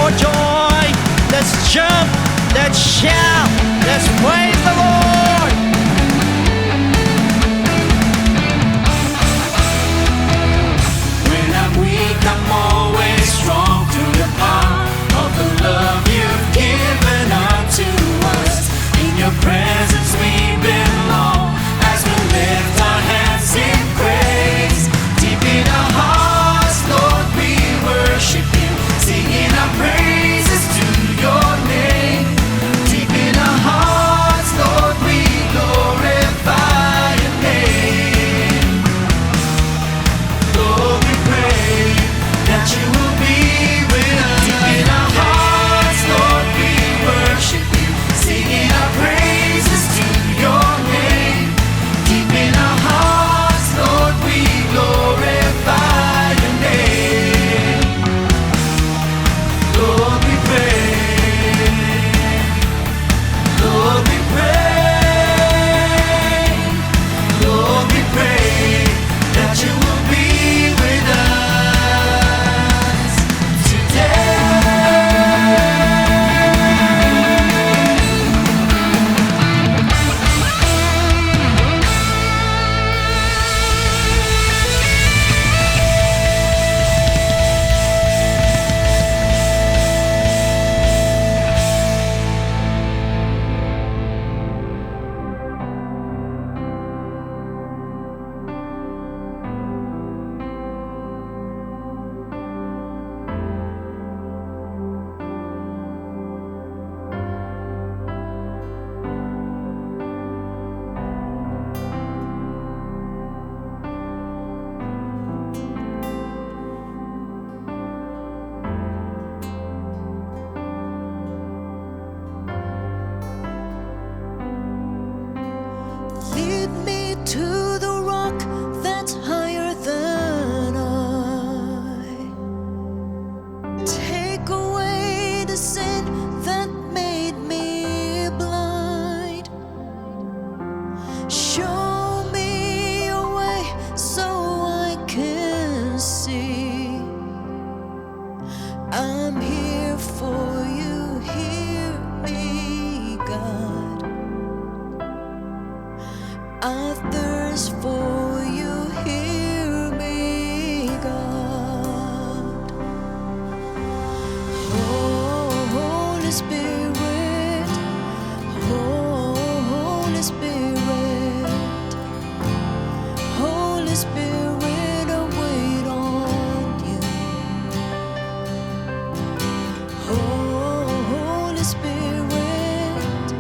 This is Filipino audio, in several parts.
for joy. Let's jump, let's shout, let's praise the Lord. When I'm weak, I'm always strong through the power of the love you've given unto us. In your presence we belong as we lift our hands in praise. Deep in our hearts, Lord, we worship you, singing our praises to your name. Deep in our hearts, Lord, we glorify your name. Lord, we pray that you will be with us. Deep in our hearts, Lord, we worship you, singing our praises to your name. Deep in our hearts, Lord, we glorify your name. Lord, we pray. Lord, we pray. Lord, we pray that you will be with us today. Lead me to the rock that's higher than I. Take away the sin that made me blind. Show me your way so I can see. I'm here for you, hear me, God. I thirst for you, hear me, God. Oh, Holy Spirit, oh, Holy Spirit, Holy Spirit, I wait on you. Oh, Holy Spirit,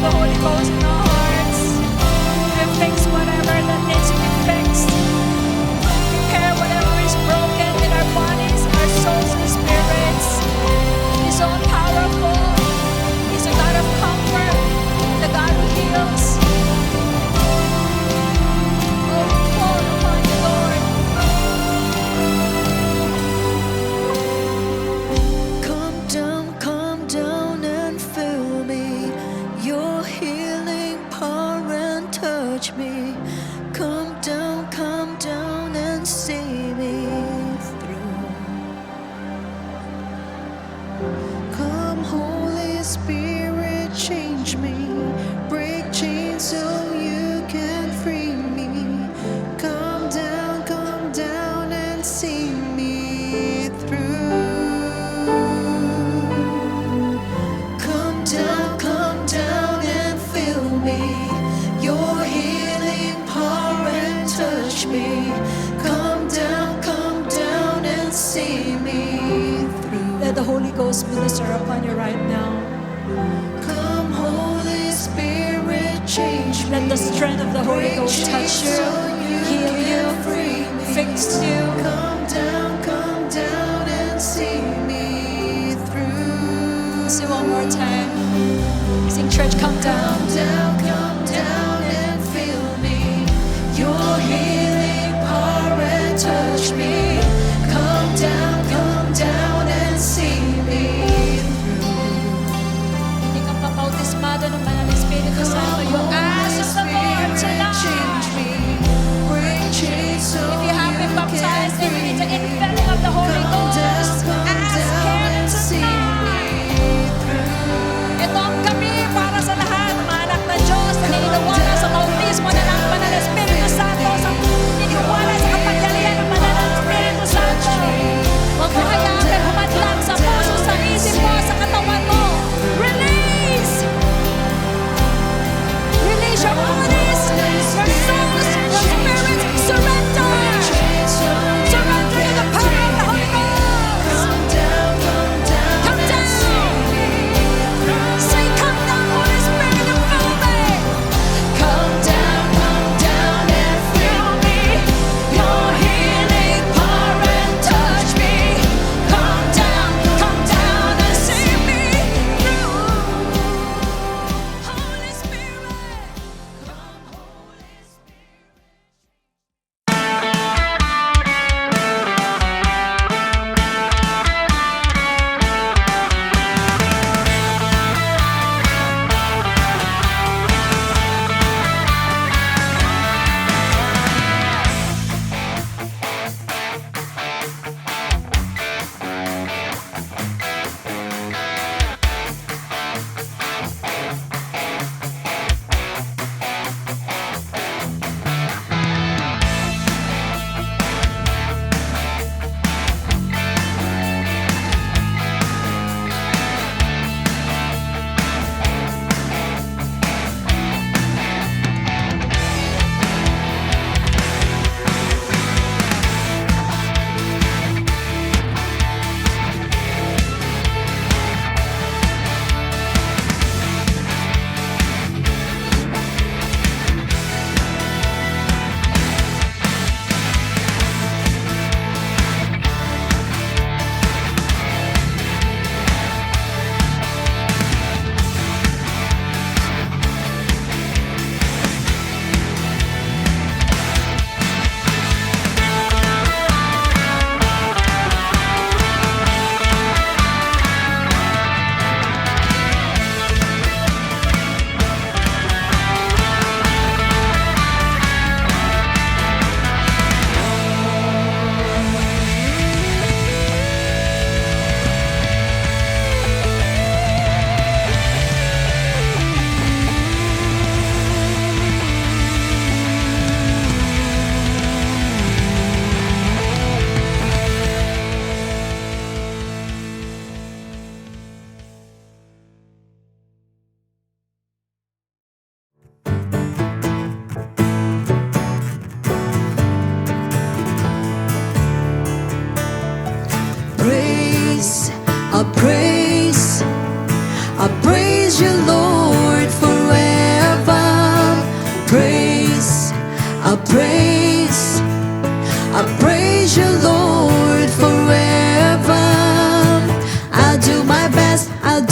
the Holy Ghost in our hearts. And fix whatever that needs to be fixed. Repair whatever is broken in our bodies, our souls, and spirits. He's all powerful. He's a God of comfort, the God who heals. Oh, we call upon you, Lord. Come down and fill me. Your healing power and touch me. Come down and see me through. Come, Holy Spirit, change me. Break chains so you can free me. Come down and see me through. Come down and fill me. Your healing power and touch me. Come down and see me through. Let the Holy Ghost minister upon you right now. Come, Holy Spirit, change me. Let the strength of the Holy Ghost touch you, heal you, fix you. Come down and see me through. Sing one more time. Sing, church, come down. Come down and fill me. Your healing power and touch me. Come down and see me through. Hindi ka papautismado ng Banal na Espiritu Santo. You ask the Lord tonight. Change me. Break chains so If you have been you baptized can and you need the free me. infilling of the Holy Come Ghost, down ask Him and see me tonight. through. Ito ang gabi para sa lahat ng mga anak ng Diyos na niniwala sa bautismo na ng Banal na Espiritu Santo, sa niniwala sa kapangyarihan ng Banal na Espiritu Santo. Huwag mo hayaan humadlang sa puso, sa isip mo, sa katawan mo. Release!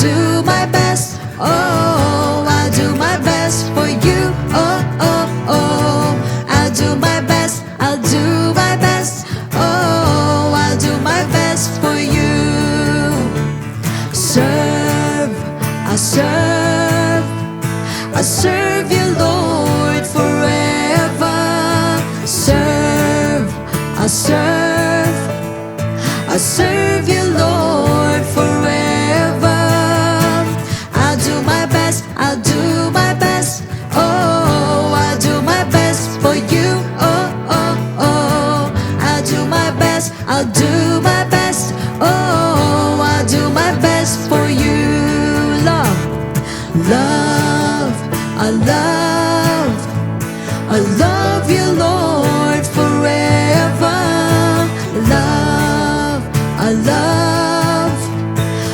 do my best. Oh, I'll do my best for you. Oh, oh, oh. I'll do my best. I'll do my best. Oh, I'll do my best for you. Serve, I serve. I serve you, Lord, forever. Serve, I serve. I serve you, Lord, forever. I'll do my best, I'll do my best. Oh, I'll do my best for you. Oh, oh, oh. I'll do my best, I'll do my best. Oh, I'll do my best for you. Love, love, I love. I love you, Lord, forever. Love, I love.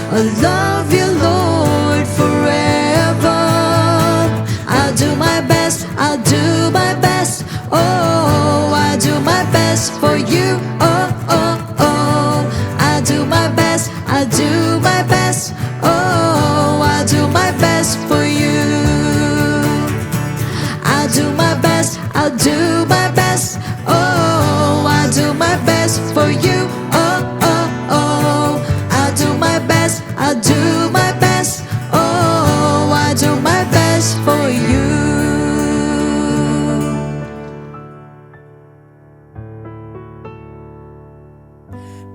I love you, Lord, forever. I'll do my best, I'll do my best. Oh, I'll do my best for you. Oh, oh, oh. I'll do my best, I'll do my best. Oh, I'll do my best for you. I'll do my best, I'll do my best. Oh, I'll do my best for you. Oh, oh, oh. I'll do my best, I'll do my best. Oh, I'll do my best for you.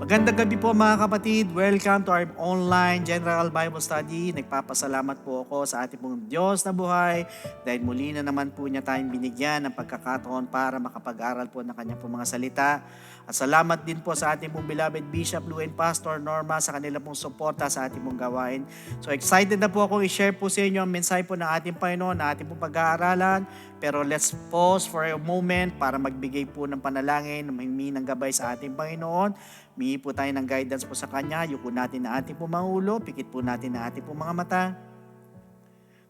Magandang gabi po mga kapatid. Welcome to our online General Bible Study. Nagpapasalamat po ako sa ating pong Diyos na buhay dahil muli na naman po niya tayong binigyan ng pagkakataon para makapag-aral po ng kanyang pong mga salita. At salamat din po sa ating pong beloved Bishop Lou and Pastor Norma sa kanila pong suporta sa ating pong gawain. So excited na po akong i-share po sa inyo ang mensahe po ng ating Panginoon na ating pong pag-aaralan. Pero let's pause for a moment para magbigay po ng panalangin, humingi ng gabay sa ating Panginoon. Humingi po tayo ng guidance po sa Kanya. Yuko natin na ating pong mga ulo, pikit po natin na ating pong mga mata.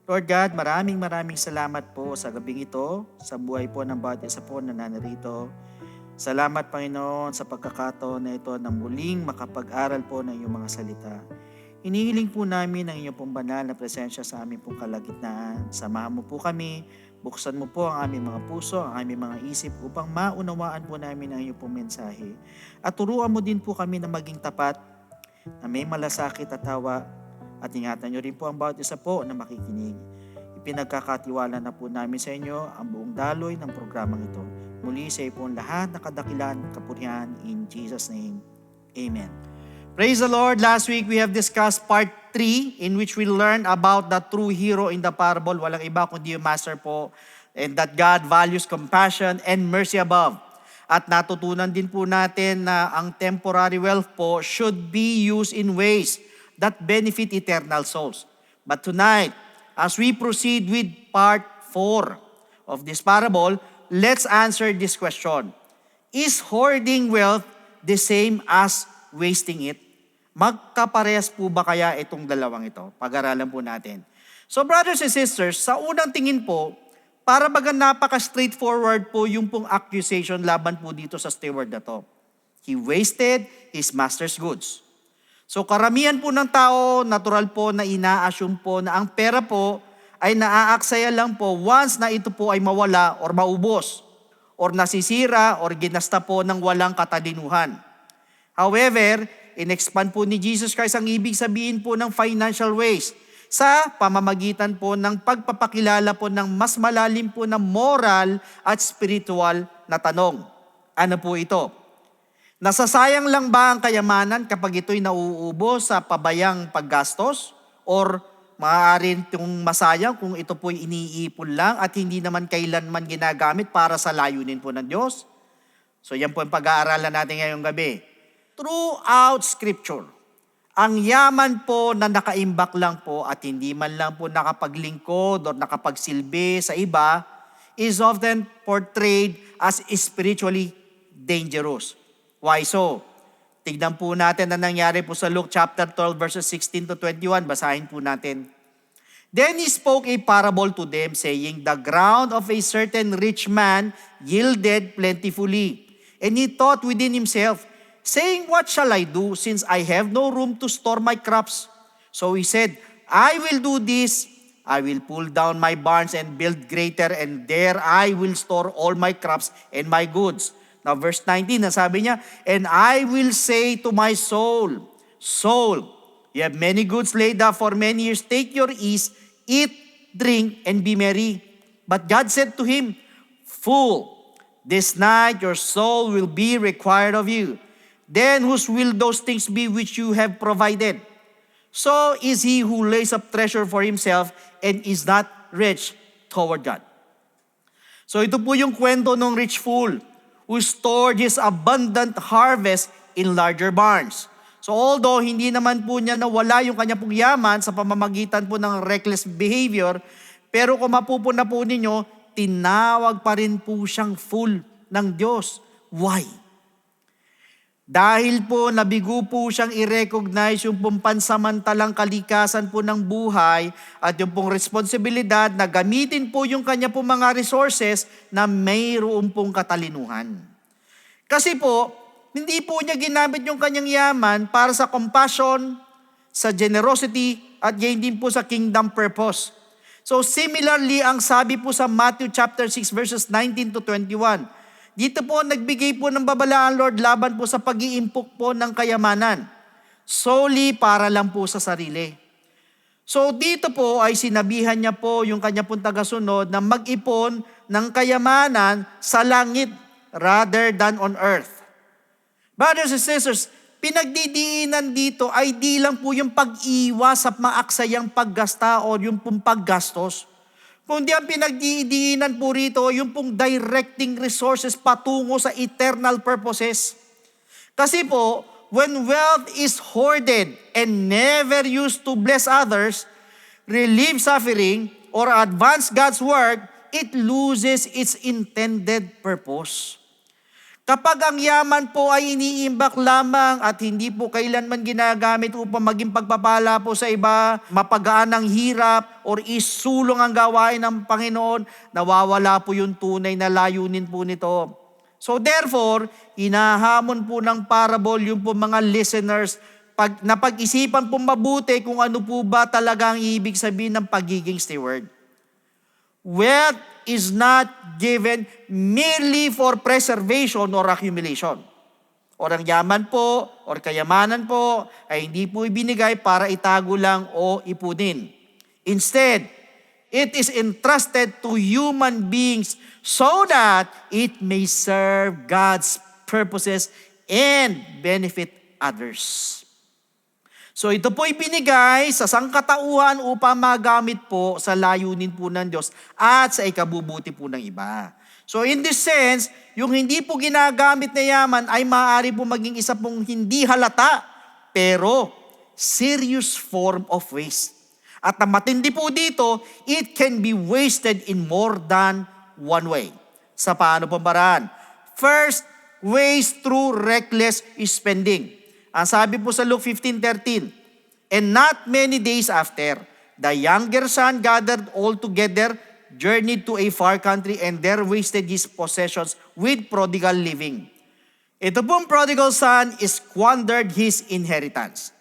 Lord God, maraming salamat po sa gabing ito, sa buhay po ng bawat isa po na nanarito. Salamat, Panginoon, sa pagkakataon na ito na muling makapag-aral po ng iyong mga salita. Hinihiling po namin ang iyong pong banal na presensya sa aming pong kalagitnaan. Samahan mo po kami, buksan mo po ang aming mga puso, ang aming mga isip upang maunawaan po namin ang iyong pong mensahe. At turuan mo din po kami na maging tapat, na may malasakit at tawa, at ingatan niyo rin po ang bawat isa po na makikinig. Ipinagkakatiwala na po namin sa inyo ang buong daloy ng programang ito. Muli sa iyo po lahat na kadakilan, kapurihan, in Jesus' name. Amen. Praise the Lord. Last week we have discussed part 3 in which we learned about the true hero in the parable. Walang iba kundi yung master po. And that God values compassion and mercy above. At natutunan din po natin na ang temporary wealth po should be used in ways that benefit eternal souls. But tonight, as we proceed with part 4 of this parable, let's answer this question. Is hoarding wealth the same as wasting it? Magkaparehas po ba kaya itong dalawang ito? Pag-aralan po natin. So brothers and sisters, sa unang tingin po, para baga napaka-straightforward po yung pong accusation laban po dito sa steward na to. He wasted his master's goods. So karamihan po ng tao, natural po na ina-assume po na ang pera po ay naaaksaya lang po once na ito po ay mawala or maubos or nasisira or ginasta po ng walang katalinuhan. However, in-expand po ni Jesus Christ ang ibig sabihin po ng financial ways sa pamamagitan po ng pagpapakilala po ng mas malalim po na moral at spiritual na tanong. Ano po ito? Nasasayang lang ba ang kayamanan kapag ito'y nauubos sa pabayang paggastos? Or maaaring itong masayang kung ito po'y iniipon lang at hindi naman kailanman ginagamit para sa layunin po ng Diyos? So yan po ang pag-aaralan natin ngayong gabi. Throughout Scripture, ang yaman po na nakaimbak lang po at hindi man lang po nakapaglingkod o nakapagsilbi sa iba is often portrayed as spiritually dangerous. Why so? Tignan po natin ang nangyari po sa Luke chapter 12 verses 16 to 21. Basahin po natin. Then he spoke a parable to them, saying, The ground of a certain rich man yielded plentifully. And he thought within himself, saying, What shall I do, since I have no room to store my crops? So he said, I will do this. I will pull down my barns and build greater, and there I will store all my crops and my goods. Now verse 19, nasabi niya, and I will say to my soul, soul, you have many goods laid up for many years. Take your ease, eat, drink, and be merry. But God said to him, fool, this night your soul will be required of you. Then whose will those things be which you have provided? So is he who lays up treasure for himself and is not rich toward God. So ito po yung kwento ng rich fool who stored his abundant harvest in larger barns. So although hindi naman po niya nawala yung kanya pong yaman sa pamamagitan po ng reckless behavior, pero kung mapupuna po ninyo, tinawag pa rin po siyang fool ng Diyos. Why? Dahil po nabigo po siyang i-recognize yung pong pansamantalang kalikasan po ng buhay at yung pong responsibilidad na gamitin po yung kanya pong mga resources na mayroon pong katalinuhan. Kasi po, hindi po niya ginamit yung kanyang yaman para sa compassion, sa generosity, at gain din po sa kingdom purpose. So similarly, ang sabi po sa Matthew chapter 6 verses 19 to 21, dito po nagbigay po ng babalaan Lord laban po sa pag-iimpok po ng kayamanan. Solely para lang po sa sarili. So dito po ay sinabihan niya po yung kanya pong tagasunod na mag-ipon ng kayamanan sa langit rather than on earth. Brothers and sisters, pinagdidiinan dito ay di lang po yung pag-iwas sa maaksayang paggasta o yung pong paggastos. Kundi ang pinagdidiinan po rito, yung pong directing resources patungo sa eternal purposes. Kasi po, when wealth is hoarded and never used to bless others, relieve suffering, or advance God's work, it loses its intended purpose. Kapag ang yaman po ay iniimbak lamang at hindi po kailanman ginagamit upang maging pagpapala po sa iba, mapagaan ang hirap or isulong ang gawain ng Panginoon, nawawala po yung tunay na layunin po nito. So therefore, inahamon po ng parable yung po mga listeners na pag-isipan po mabuti kung ano po ba talaga ang ibig sabihin ng pagiging steward. Wealth is not given merely for preservation or accumulation. O ang yaman po, or kayamanan po, ay hindi po ibinigay para itago lang o ipunin. Instead, it is entrusted to human beings so that it may serve God's purposes and benefit others. So ito po ibinigay sa sangkatauhan upang magamit po sa layunin po ng Diyos at sa ikabubuti po ng iba. So in this sense, yung hindi po ginagamit na yaman ay maaari po maging isa pong hindi halata pero serious form of waste. At ang matindi po dito, it can be wasted in more than one way. Sa paano pong paraan? First, waste through reckless spending. Ang sabi po sa Luke 15:13, and not many days after, the younger son gathered all together, journeyed to a far country, and there wasted his possessions with prodigal living. Ito pong prodigal son squandered his inheritance.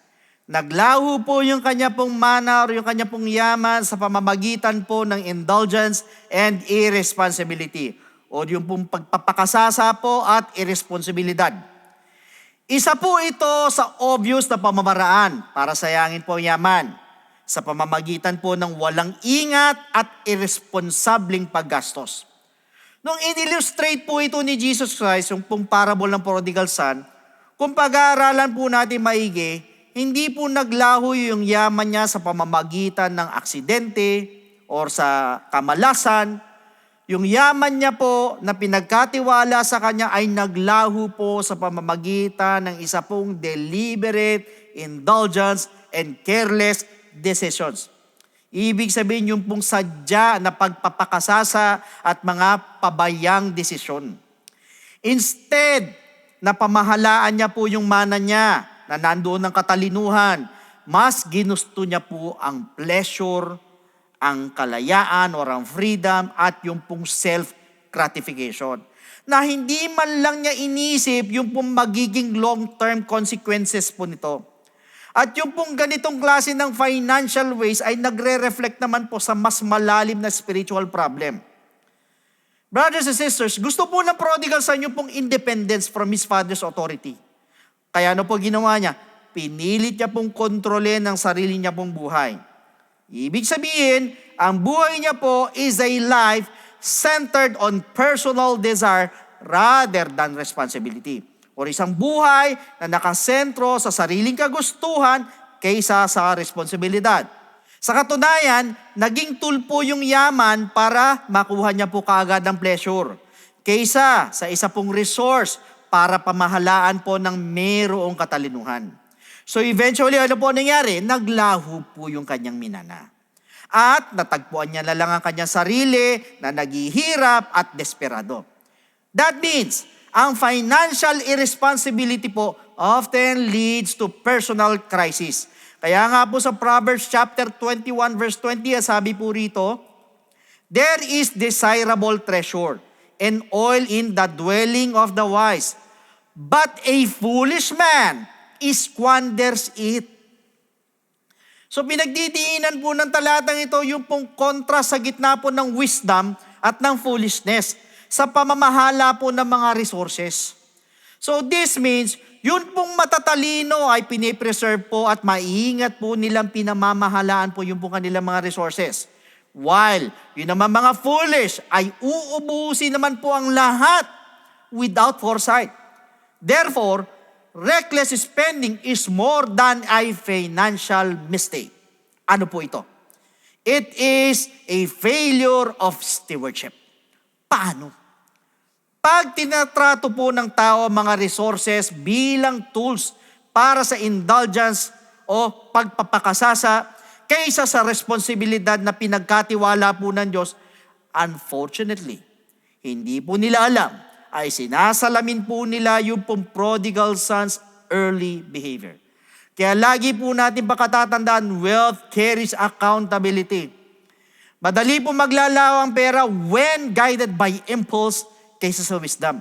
Naglaho po yung kanya pong mana o yung kanya pong yaman sa pamamagitan po ng indulgence and irresponsibility o yung pong pagpapakasasa po at irresponsibilidad. Isa po ito sa obvious na pamamaraan para sayangin po ang yaman sa pamamagitan po ng walang ingat at irresponsabling paggastos. Nung in-illustrate po ito ni Jesus Christ, yung pong parable ng prodigal son, kung pag-aaralan po natin maigi, hindi po naglaho yung yaman niya sa pamamagitan ng aksidente or sa kamalasan. Yung yaman niya po na pinagkatiwala sa kanya ay naglaho po sa pamamagitan ng isa pong deliberate indulgence and careless decisions. Ibig sabihin yung pong sadya na pagpapakasasa at mga pabayang desisyon. Instead, na pamahalaan niya po yung mana niya na nandoon ng katalinuhan, mas ginusto niya po ang pleasure, ang kalayaan or ang freedom at yung pong self-gratification. Na hindi man lang niya inisip yung pong magiging long-term consequences po nito. At yung pong ganitong klase ng financial ways ay nagre-reflect naman po sa mas malalim na spiritual problem. Brothers and sisters, gusto po ng prodigal son yung pong independence from his father's authority. Kaya ano po ginawa niya? Pinilit niya pong kontrolin ang sarili niya pong buhay. Ibig sabihin, ang buhay niya po is a life centered on personal desire rather than responsibility. O isang buhay na nakasentro sa sariling kagustuhan kaysa sa responsibilidad. Sa katunayan, naging tool po yung yaman para makuha niya po kaagad ang pleasure. Kaysa sa isa pong resource para pamahalaan po ng mayroong katalinuhan. So eventually, ano po nangyari? Naglaho po yung kanyang minana. At natagpuan niya na lang ang kanyang sarili na naghihirap at desperado. That means, ang financial irresponsibility po often leads to personal crisis. Kaya nga po sa Proverbs chapter 21 verse 20, sabi po rito, there is desirable treasure and oil in the dwelling of the wise, but a foolish man squanders it. So pinagdidiinan po ng talatang ito yung pong kontra sa gitna po ng wisdom at ng foolishness sa pamamahala po ng mga resources. So this means, yun pong matatalino ay pinipreserve po at maiingat po nilang pinamamahalaan po yung pong kanilang mga resources. While yun naman mga foolish ay uubusin naman po ang lahat without foresight. Therefore, reckless spending is more than a financial mistake. Ano po ito? It is a failure of stewardship. Paano? Pag tinatrato po ng tao ang mga resources bilang tools para sa indulgence o pagpapakasasa kaysa sa responsibilidad na pinagkatiwala po ng Diyos, unfortunately, hindi po nila alam ay sinasalamin po nila yung pong prodigal son's early behavior. Kaya lagi po natin pakatatandaan, wealth carries accountability. Madali po maglalaw ang pera when guided by impulse kaysa sa wisdom.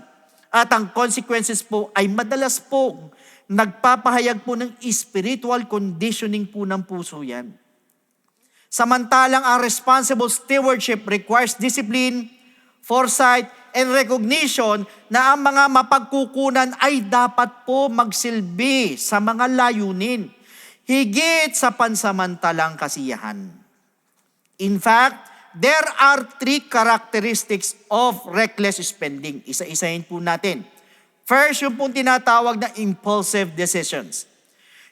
At ang consequences po ay madalas po nagpapahayag po ng spiritual conditioning po ng puso yan. Samantalang ang responsible stewardship requires discipline, foresight, and recognition na ang mga mapagkukunan ay dapat po magsilbi sa mga layunin, higit sa pansamantalang kasiyahan. In fact, there are 3 characteristics of reckless spending. Isa-isahin po natin. First, yung pong tinatawag na impulsive decisions.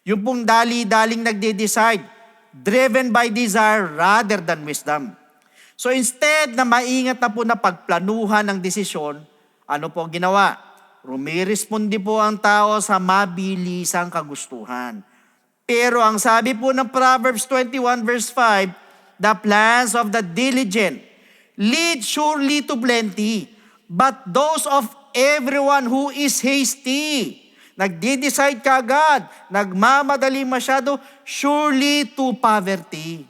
Yung pong dali-daling nagde-decide, driven by desire rather than wisdom. So instead na maingat na po na pagplanuhan ng desisyon, ano po ang ginawa? Rumirespondi po ang tao sa mabilisang kagustuhan. Pero ang sabi po ng Proverbs 21 verse 5, the plans of the diligent lead surely to plenty, but those of everyone who is hasty, nagde-decide kaagad, nagmamadali masyado, surely to poverty.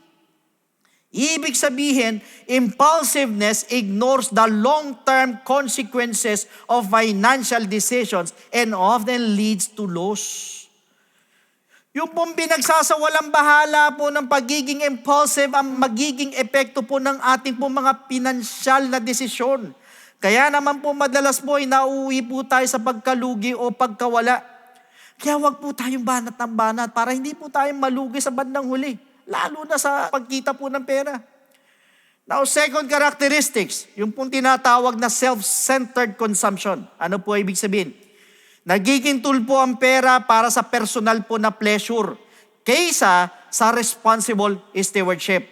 Ibig sabihin, impulsiveness ignores the long-term consequences of financial decisions and often leads to loss. Yung pong pinagsasawalang bahala po ng pagiging impulsive ang magiging epekto po ng ating po mga pinansyal na desisyon. Kaya naman po madalas po ay nauuwi po tayo sa pagkalugi o pagkawala. Kaya wag po tayong banat ng banat para hindi po tayo malugi sa bandang huli. Lalo na sa pagkita po ng pera. Now, second characteristics, yung pong tinatawag na self-centered consumption. Ano po ibig sabihin? Nagiging tool po ang pera para sa personal po na pleasure kaysa sa responsible stewardship.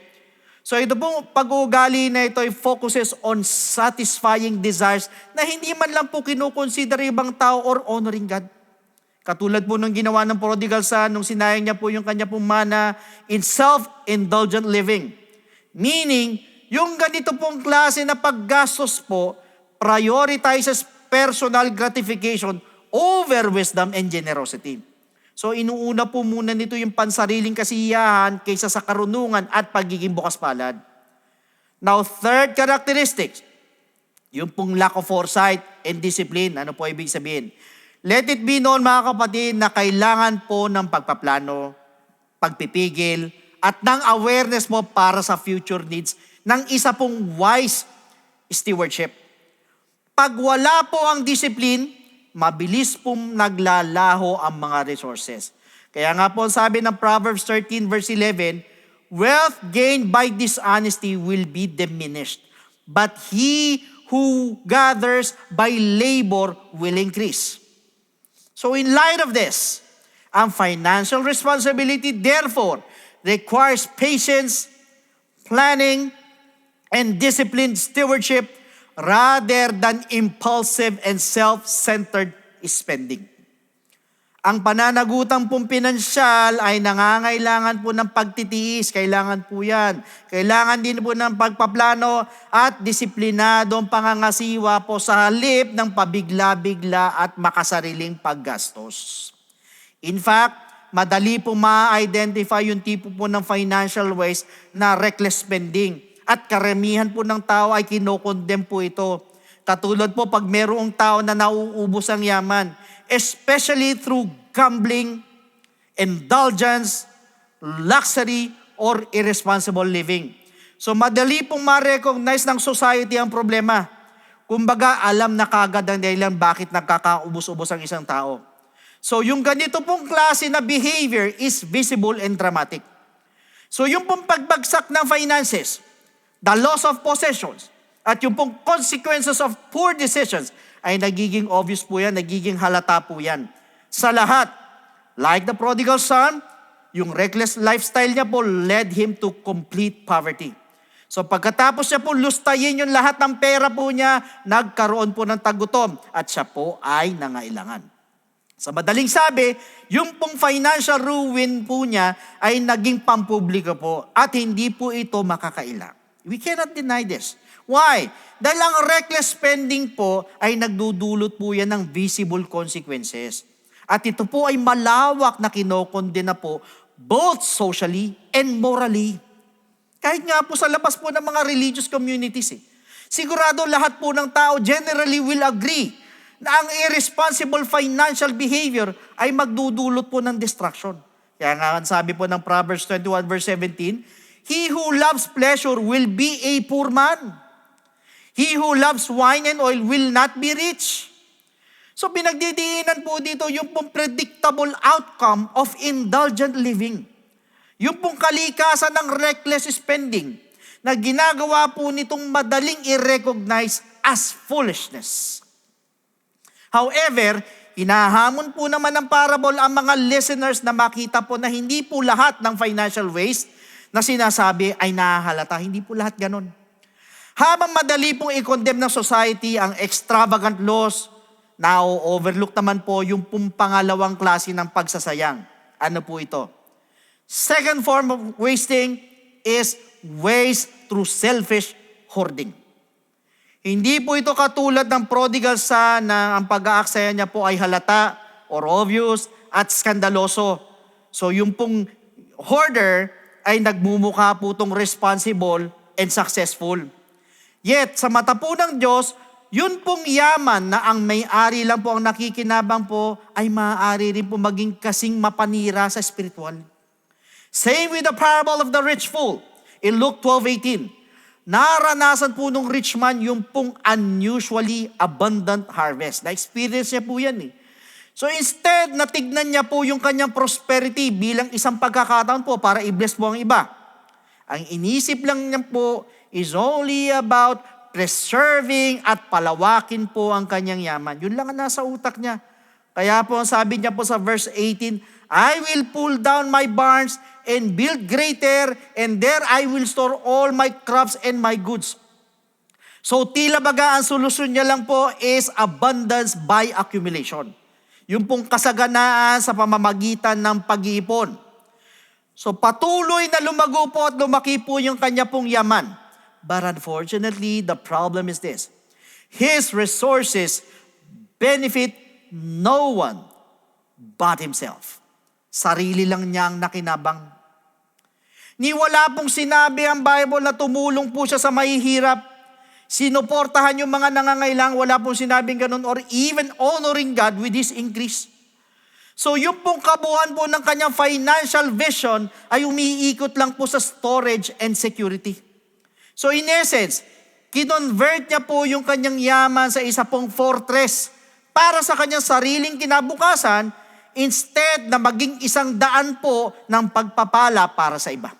So ito pong pag-uugali na ito ay focuses on satisfying desires na hindi man lang po kinukonsider ibang tao or honoring God. Katulad po ng ginawa ng prodigal son nung sinayang niya po yung kanya pong mana in self-indulgent living. Meaning, yung ganito pong klase na paggastos po prioritizes personal gratification over wisdom and generosity. So inuuna po muna nito yung pansariling kasiyahan kaysa sa karunungan at pagiging bukas palad. Now, third characteristic, yung pong lack of foresight and discipline. Ano po ibig sabihin? Let it be known mga kapatid na kailangan po ng pagpaplano, pagpipigil, at ng awareness mo para sa future needs ng isa pong wise stewardship. Pag wala po ang discipline, mabilis pong naglalaho ang mga resources. Kaya nga po sabi ng Proverbs 13 verse 11, wealth gained by dishonesty will be diminished, but he who gathers by labor will increase. So in light of this, ang financial responsibility therefore requires patience, planning, and disciplined stewardship rather than impulsive and self-centered spending. Ang pananagutan pong pinansyal ay nangangailangan po ng pagtitiis. Kailangan po yan. Kailangan din po ng pagpaplano at disiplinadong pangangasiwa po sa halip ng pabigla-bigla at makasariling paggastos. In fact, madali po ma-identify yung tipo po ng financial waste na reckless spending. At karamihan po ng tao ay kinokondem po ito. Katulad po pag merong tao na nauubos ang yaman, especially through gambling, indulgence, luxury, or irresponsible living. So madali pong ma-recognize ng society ang problema. Kumbaga, alam na kagad ang dahilan bakit nagkakaubos-ubos ang isang tao. So yung ganito pong klase na behavior is visible and dramatic. So yung pong pagbagsak ng finances, the loss of possessions, at yung pong consequences of poor decisions ay nagiging obvious po yan, nagiging halata po yan. Sa lahat, like the prodigal son, yung reckless lifestyle niya po led him to complete poverty. So pagkatapos niya po lustayin yung lahat ng pera po niya, nagkaroon po ng tagutom at siya po ay nangailangan. Sa madaling sabi, yung pong financial ruin po niya ay naging pampubliko po at hindi po ito makakaila. We cannot deny this. Why? Dahil ang reckless spending po ay nagdudulot po yan ng visible consequences. At ito po ay malawak na kinokondena po both socially and morally. Kahit nga po sa labas po ng mga religious communities. Sigurado lahat po ng tao generally will agree na ang irresponsible financial behavior ay magdudulot po ng destruction. Kaya nga sabi po ng Proverbs 21 verse 17, he who loves pleasure will be a poor man. He who loves wine and oil will not be rich. So pinagdidiinan po dito yung pong predictable outcome of indulgent living. Yung pong kalikasan ng reckless spending na ginagawa po nitong madaling i-recognize as foolishness. However, hinahamon po naman ng parable ang mga listeners na makita po na hindi po lahat ng financial waste na sinasabi ay nahahalata. Hindi po lahat ganon. Habang madali pong i-condemn ng society ang extravagant laws, na-overlook naman po yung pong pangalawang klase ng pagsasayang. Ano po ito? Second form of wasting is waste through selfish hoarding. Hindi po ito katulad ng prodigal son na ang pag-aaksaya niya po ay halata or obvious at skandaloso. So yung pong hoarder ay nagmumukha po itong responsible and successful. Yet sa mata po ng Diyos, yun pong yaman na ang may-ari lang po ang nakikinabang po ay maaari rin po maging kasing mapanira sa spiritual. Same with the parable of the rich fool in Luke 12:18. Naranasan po nung rich man yung pong unusually abundant harvest. Na-experience niya po yan . So instead, natignan niya po yung kanyang prosperity bilang isang pagkakataon po para i-bless po ang iba. Ang inisip lang niya po is only about preserving at palawakin po ang kanyang yaman. Yun lang ang nasa utak niya. Kaya po ang sabi niya po sa verse 18, I will pull down my barns and build greater, and there I will store all my crops and my goods. So tila baga ang solusyon niya lang po is abundance by accumulation. Yung pong kasaganaan sa pamamagitan ng pag-iipon. So patuloy na lumago po at lumaki po yung kanya pong yaman. But unfortunately, the problem is this. His resources benefit no one but himself. Sarili lang niya ang nakinabang. Ni wala pong sinabi ang Bible na tumulong po siya sa mahihirap. Sinuportahan yung mga nangangailangan, wala pong sinabing ganun, or even honoring God with His increase. So yung pong kabuuan po ng kanyang financial vision ay umiikot lang po sa storage and security. So in essence, kinonvert niya po yung kanyang yaman sa isa pong fortress para sa kanyang sariling kinabukasan instead na maging isang daan po ng pagpapala para sa iba.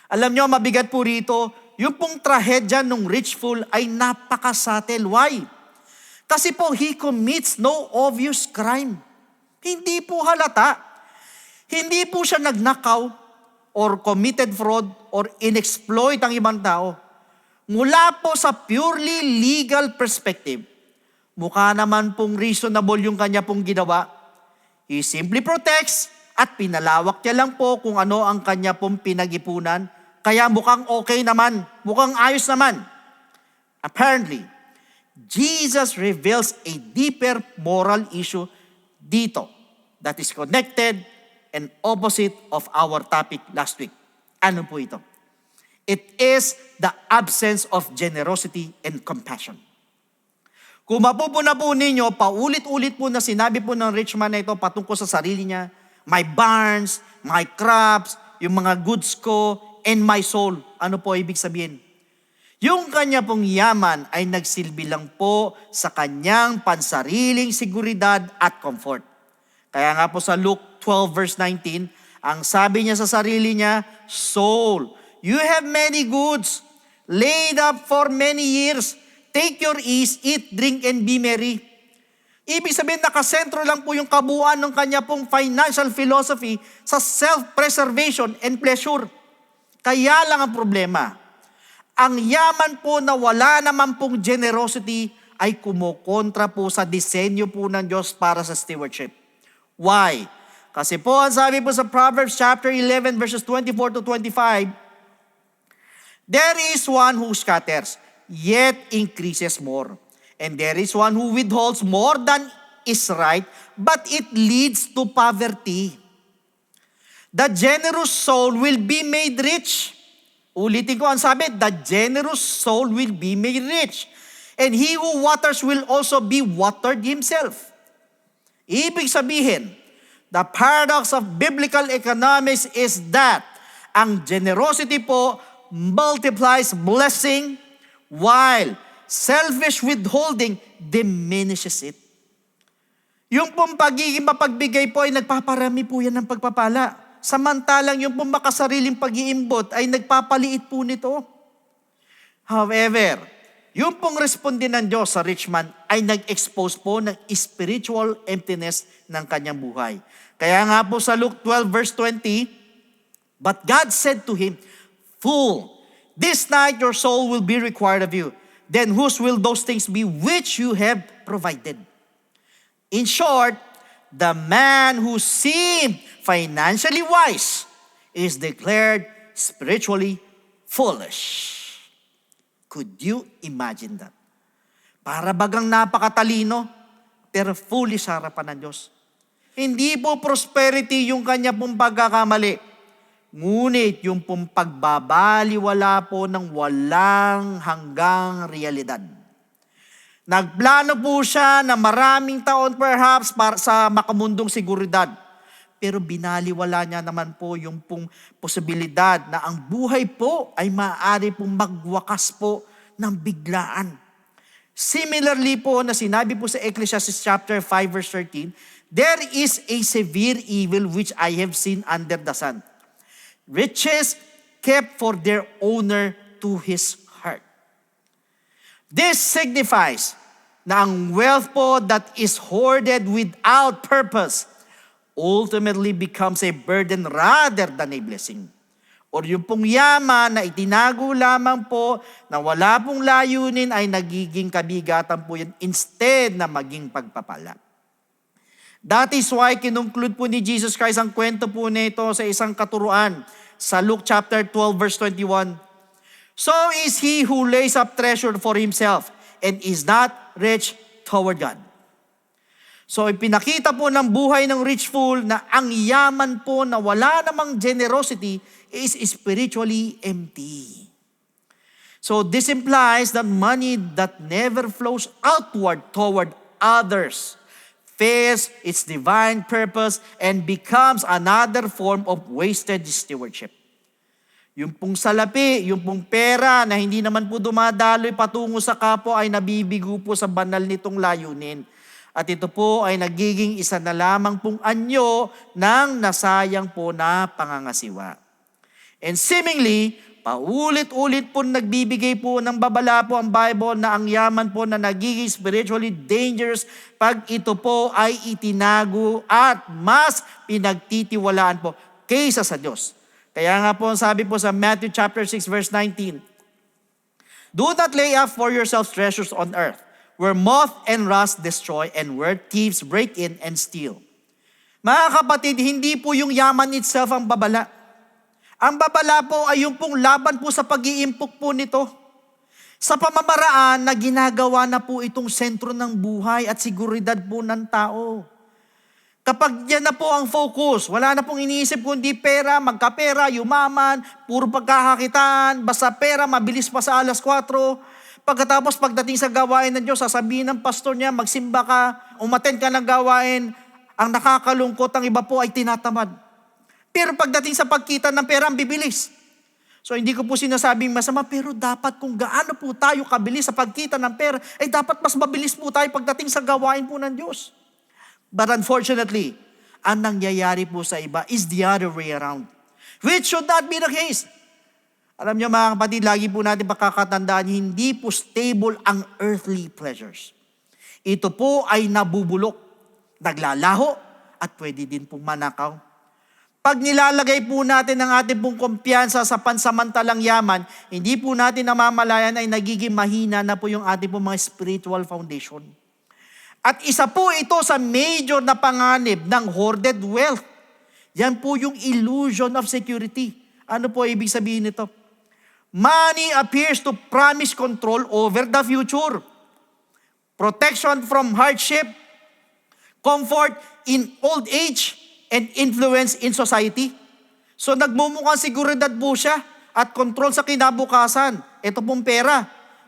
Alam niyo, mabigat po rito, yung pong trahedya ng rich fool ay napaka-subtle. Why? Kasi po, he commits no obvious crime. Hindi po halata. Hindi po siya nagnakaw or committed fraud or inexploit ang ibang tao. Mula po sa purely legal perspective, mukha naman pong reasonable yung kanya pong ginawa. He simply protects at pinalawak niya lang po kung ano ang kanya pong pinag-ipunan. Kaya mukhang okay naman, mukhang ayos naman. Apparently, Jesus reveals a deeper moral issue dito that is connected and opposite of our topic last week. Ano po ito? It is the absence of generosity and compassion. Kung mapupuna po ninyo, paulit-ulit po na sinabi po ng rich man na ito patungkol sa sarili niya, my barns, my crops, yung mga goods ko, and my soul. Ano po ibig sabihin? Yung kanya pong yaman ay nagsilbi lang po sa kanyang pansariling seguridad at comfort. Kaya nga po sa Luke 12 verse 19, ang sabi niya sa sarili niya, soul, you have many goods laid up for many years. Take your ease, eat, drink, and be merry. Ibig sabihin, nakasentro lang po yung kabuuan ng kanya pong financial philosophy sa self-preservation and pleasure. Kaya lang ang problema, ang yaman po na wala naman pong generosity ay kumukontra po sa disenyo po ng Diyos para sa stewardship. Why? Kasi po, ang sabi po sa Proverbs chapter 11 verses 24 to 25, there is one who scatters, yet increases more. And there is one who withholds more than is right, but it leads to poverty. The generous soul will be made rich. Ulitin ko ang sabi, the generous soul will be made rich. And he who waters will also be watered himself. Ibig sabihin, the paradox of biblical economics is that ang generosity po multiplies blessing, while selfish withholding diminishes it. Yung pong pagiging mapagbigay po ay nagpaparami po yan ng pagpapala. Samantalang yung pong makasariling pag-iimbot ay nagpapaliit po nito. However, yung pong responde ng Diyos sa rich man ay nag-expose po ng spiritual emptiness ng kanyang buhay. Kaya nga po sa Luke 12 verse 20, but God said to him, fool, this night your soul will be required of you. Then whose will those things be which you have provided? In short, the man who seemed financially wise is declared spiritually foolish. Could you imagine that? Para bagang napakatalino, pero foolish sa harapan ng Diyos. Hindi po prosperity yung kanya pong pagkakamali. Ngunit yung pong pagbabaliwala po ng walang hanggang realidad. Nagplano po siya na maraming taon perhaps para sa makamundong seguridad. Pero binaliwala niya naman po yung pong posibilidad na ang buhay po ay maaari pong magwakas po ng biglaan. Similarly po na sinabi po sa Ecclesiastes chapter 5 verse 13, there is a severe evil which I have seen under the sun. Riches kept for their owner to his heart. This signifies na ang wealth po that is hoarded without purpose ultimately becomes a burden rather than a blessing. Or yung pong yaman na itinago lamang po na wala pong layunin ay nagiging kabigatan po yan instead na maging pagpapala. That is why kinunclude po ni Jesus Christ ang kwento po nito sa isang katuruan sa Luke chapter 12 verse 21. So is he who lays up treasure for himself and is not rich toward God. So ipinakita po ng buhay ng rich fool na ang yaman po na wala namang generosity is spiritually empty. So this implies that money that never flows outward toward others fails its divine purpose and becomes another form of wasted stewardship. Yung pong salapi, yung pong pera na hindi naman po dumadaloy patungo sa kapwa ay nabibigo po sa banal nitong layunin. At ito po ay nagiging isa na lamang pong anyo ng nasayang po na pangangasiwa. And seemingly, paulit-ulit po nagbibigay po ng babala po ang Bible na ang yaman po na nagiging spiritually dangerous pag ito po ay itinago at mas pinagtitiwalaan po kaysa sa Diyos. Kaya nga po sabi po sa Matthew chapter 6 verse 19, "Do not lay up for yourselves treasures on earth, where moth and rust destroy and where thieves break in and steal." Mga kapatid, hindi po yung yaman itself ang babala. Ang babala po ay yung pong laban po sa pag-iimpok po nito. Sa pamamaraan na ginagawa na po itong sentro ng buhay at seguridad po ng tao. Kapag yan na po ang focus, wala na pong iniisip kundi pera, magkapera, yumaman, puro pagkakakitaan, basta pera, mabilis pa sa 4:00. Pagkatapos pagdating sa gawain ng Diyos, sasabihin ng pastor niya, magsimba ka, umattend ka ng gawain, ang nakakalungkot, ang iba po ay tinatamad. Pero pagdating sa pagkita ng pera, ang bibilis. So hindi ko po sinasabing masama, pero dapat kung gaano po tayo kabilis sa pagkita ng pera, ay dapat mas mabilis po tayo pagdating sa gawain po ng Diyos. But unfortunately, ang nangyayari po sa iba is the other way around. Which should not be the case. Alam niyo mga kapatid, lagi po natin pakakatandaan, hindi po stable ang earthly pleasures. Ito po ay nabubulok, naglalaho, at pwede din pong manakaw. Pag nilalagay po natin ang ating pong kumpiyansa sa pansamantalang yaman, hindi po natin namamalayan ay nagiging mahina na po yung ating pong mga spiritual foundation. At isa po ito sa major na panganib ng hoarded wealth. Yan po yung illusion of security. Ano po ibig sabihin nito? Money appears to promise control over the future, protection from hardship, comfort in old age, and influence in society. So nagmumukhang seguridad po siya at control sa kinabukasan. Ito pong pera,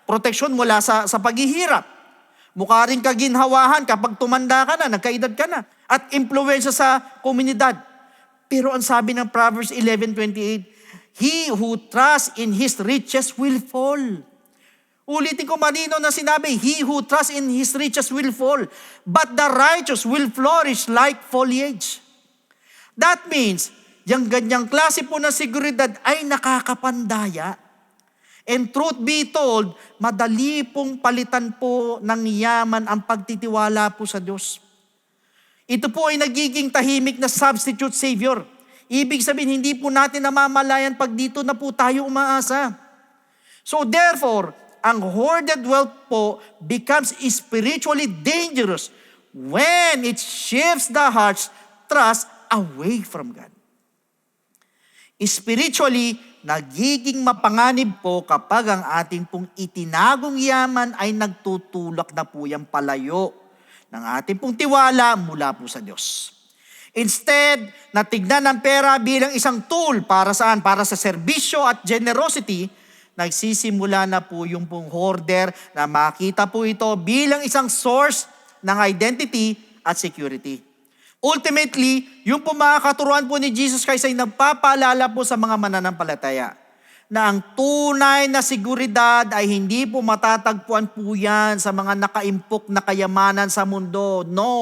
protection mula sa paghihirap. Mukha rin kaginhawahan kapag tumanda ka na, nagkaedad ka na. At impluwensya sa komunidad. Pero ang sabi ng Proverbs 11:28, "He who trusts in his riches will fall." Ulitin ko malino na sinabi, "He who trusts in his riches will fall, but the righteous will flourish like foliage." That means, yung ganyang klase po ng seguridad ay nakakapandaya. And truth be told, madali pong palitan po ng yaman ang pagtitiwala po sa Diyos. Ito po ay nagiging tahimik na substitute savior. Ibig sabihin, hindi po natin namamalayan pag dito na po tayo umaasa. So therefore, ang hoarded wealth po becomes spiritually dangerous when it shifts the heart's trust away from God. Spiritually, nagiging mapanganib po kapag ang ating pong itinagong yaman ay nagtutulak na po yung palayo ng ating pong tiwala mula po sa Diyos. Instead, natignan ang pera bilang isang tool para saan? Para sa serbisyo at generosity, nagsisimula na po yung pong hoarder na makita po ito bilang isang source ng identity at security. Ultimately, yung po mga katuruan po ni Jesus Christ ay nagpapaalala po sa mga mananampalataya na ang tunay na seguridad ay hindi po matatagpuan po yan sa mga nakaimpok na kayamanan sa mundo. No.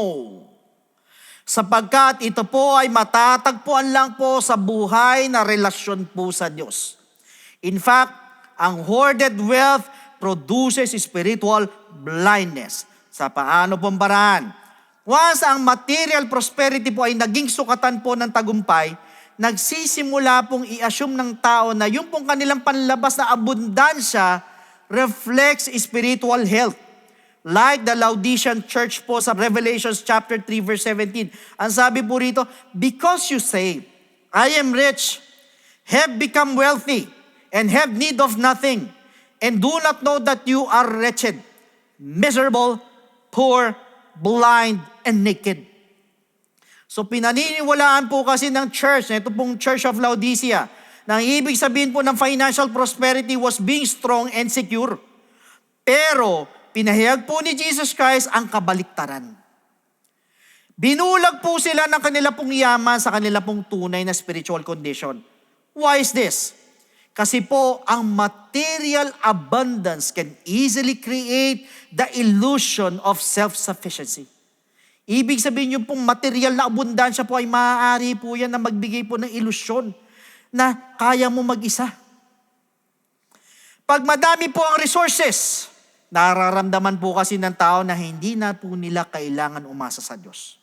Sapagkat ito po ay matatagpuan lang po sa buhay na relasyon po sa Diyos. In fact, ang hoarded wealth produces spiritual blindness. Sa paano pong paraan? Once ang material prosperity po ay naging sukatan po ng tagumpay, nagsisimula pong i-assume ng tao na yung pong kanilang panlabas na abundansya reflects spiritual health. Like the Laodicean church po sa Revelations chapter 3 verse 17. Ang sabi po rito, "Because you say, I am rich, have become wealthy, and have need of nothing, and do not know that you are wretched, miserable, poor, blind, and naked." So pinaniniwalaan po kasi ng church, na ito pong Church of Laodicea, na ang ibig sabihin po ng financial prosperity was being strong and secure. Pero pinahayag po ni Jesus Christ ang kabaliktaran. Binulag po sila ng kanila pong yaman sa kanila pong tunay na spiritual condition. Why is this? Kasi po, ang material abundance can easily create the illusion of self-sufficiency. Ibig sabihin yung pong material na abundansya po ay maaari po yan na magbigay po ng ilusyon na kaya mo mag-isa. Pag madami po ang resources, nararamdaman po kasi ng tao na hindi na po nila kailangan umasa sa Diyos.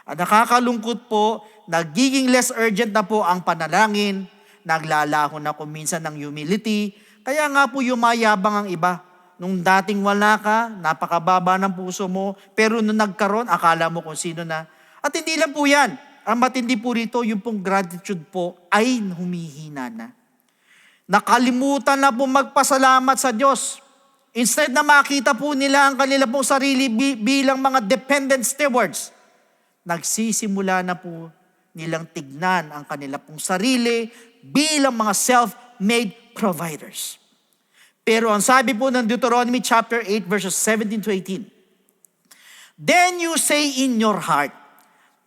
At nakakalungkot po, nagiging less urgent na po ang panalangin, naglalaho na kung minsan ng humility, kaya nga po yumayabang ang iba. Nung dating wala ka, napakababa ng puso mo, pero nung nagkaroon, akala mo kung sino na. At hindi lang po yan. Ang matindi po rito, yung pong gratitude po ay humihina na. Nakalimutan na po magpasalamat sa Diyos. Instead na makita po nila ang kanila pong sarili bilang mga dependent stewards, nagsisimula na po nilang tignan ang kanila pong sarili bilang mga self-made providers. Pero ang sabi po ng Deuteronomy chapter 8 verses 17 to 18, "Then you say in your heart,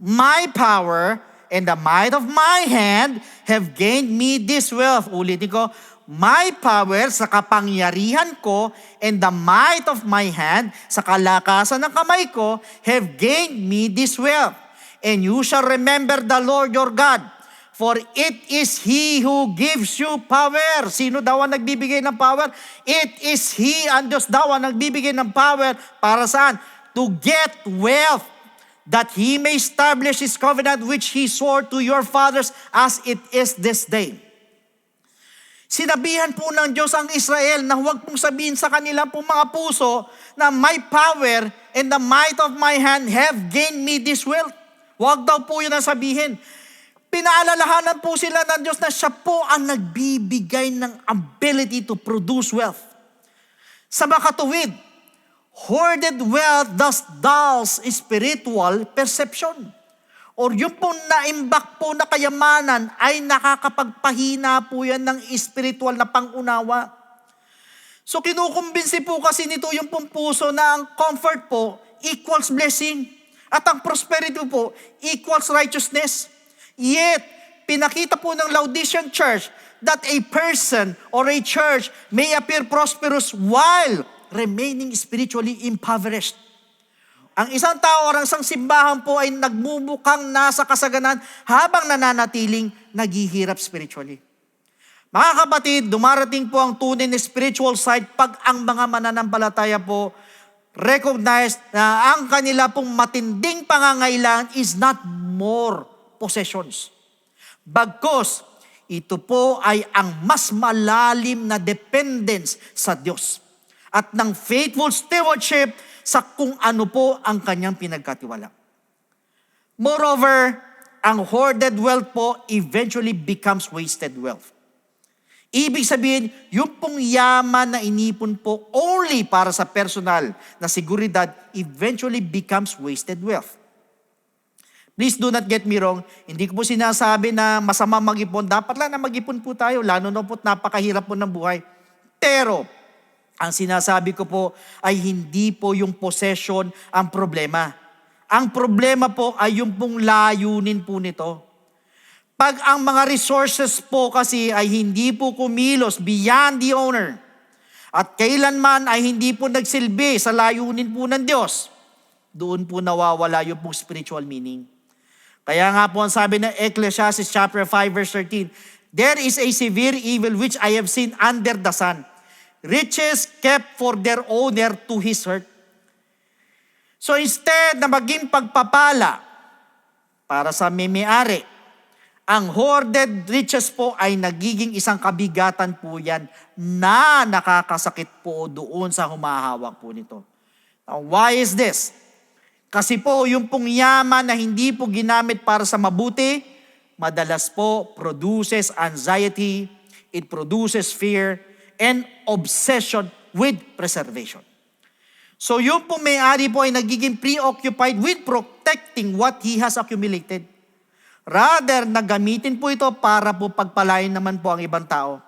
my power and the might of my hand have gained me this wealth." Ulitin ko, my power sa kapangyarihan ko and the might of my hand sa kalakasan ng kamay ko have gained me this wealth. And you shall remember the Lord your God, for it is He who gives you power. Sino daw ang nagbibigay ng power? It is He, ang Diyos daw ang nagbibigay ng power. Para saan? To get wealth, that He may establish His covenant which He swore to your fathers as it is this day. Sinabihan po ng Diyos ang Israel na huwag pong sabihin sa kanila pong mga puso na my power and the might of my hand have gained me this wealth. Huwag daw po yun ang sabihin. Pinaalalahanan po sila ng Diyos na siya po ang nagbibigay ng ability to produce wealth. Sa makatuwid, hoarded wealth thus dulls spiritual perception. Or yung pong naimbak po na kayamanan ay nakakapagpahina po yan ng spiritual na pangunawa. So kinukumbinsi po kasi nito yung pong puso na ang comfort po equals blessing. At ang prosperity po equals righteousness. Yet, pinakita po ng Laodicean church that a person or a church may appear prosperous while remaining spiritually impoverished. Ang isang tao o ang isang simbahan po ay nagmumukang nasa kasaganan habang nananatiling naghihirap spiritually. Mga kapatid, dumarating po ang tunay na spiritual side pag ang mga mananampalataya po recognize na ang kanila pong matinding pangangailangan is not more possessions. Bagkus, ito po ay ang mas malalim na dependence sa Diyos at ng faithful stewardship sa kung ano po ang kanyang pinagkatiwala. Moreover, ang hoarded wealth po eventually becomes wasted wealth. Ibig sabihin, yung pong yaman na inipon po only para sa personal na seguridad eventually becomes wasted wealth. Please do not get me wrong, hindi ko po sinasabi na masama mag-ipon. Dapat lang na mag-ipon po tayo, lalo na po't napakahirap po ng buhay. Pero, ang sinasabi ko po ay hindi po yung possession ang problema. Ang problema po ay yung pong layunin po nito. Pag ang mga resources po kasi ay hindi po kumilos beyond the owner at kailanman ay hindi po nagsilbi sa layunin po ng Diyos, doon po nawawala yung pong spiritual meaning. Kaya nga po ang sabi ng Ecclesiastes chapter 5 verse 13, "There is a severe evil which I have seen under the sun. Riches kept for their owner to his hurt." So instead na maging pagpapala para sa may-ari, ang hoarded riches po ay nagiging isang kabigatan po yan na nakakasakit po doon sa humahawak po nito. Now, why is this? Kasi po yung pong yaman na hindi po ginamit para sa mabuti, madalas po produces anxiety, it produces fear, and obsession with preservation. So yung po may-ari po ay nagiging preoccupied with protecting what he has accumulated. Rather, nagamitin po ito para po pagpalain naman po ang ibang tao.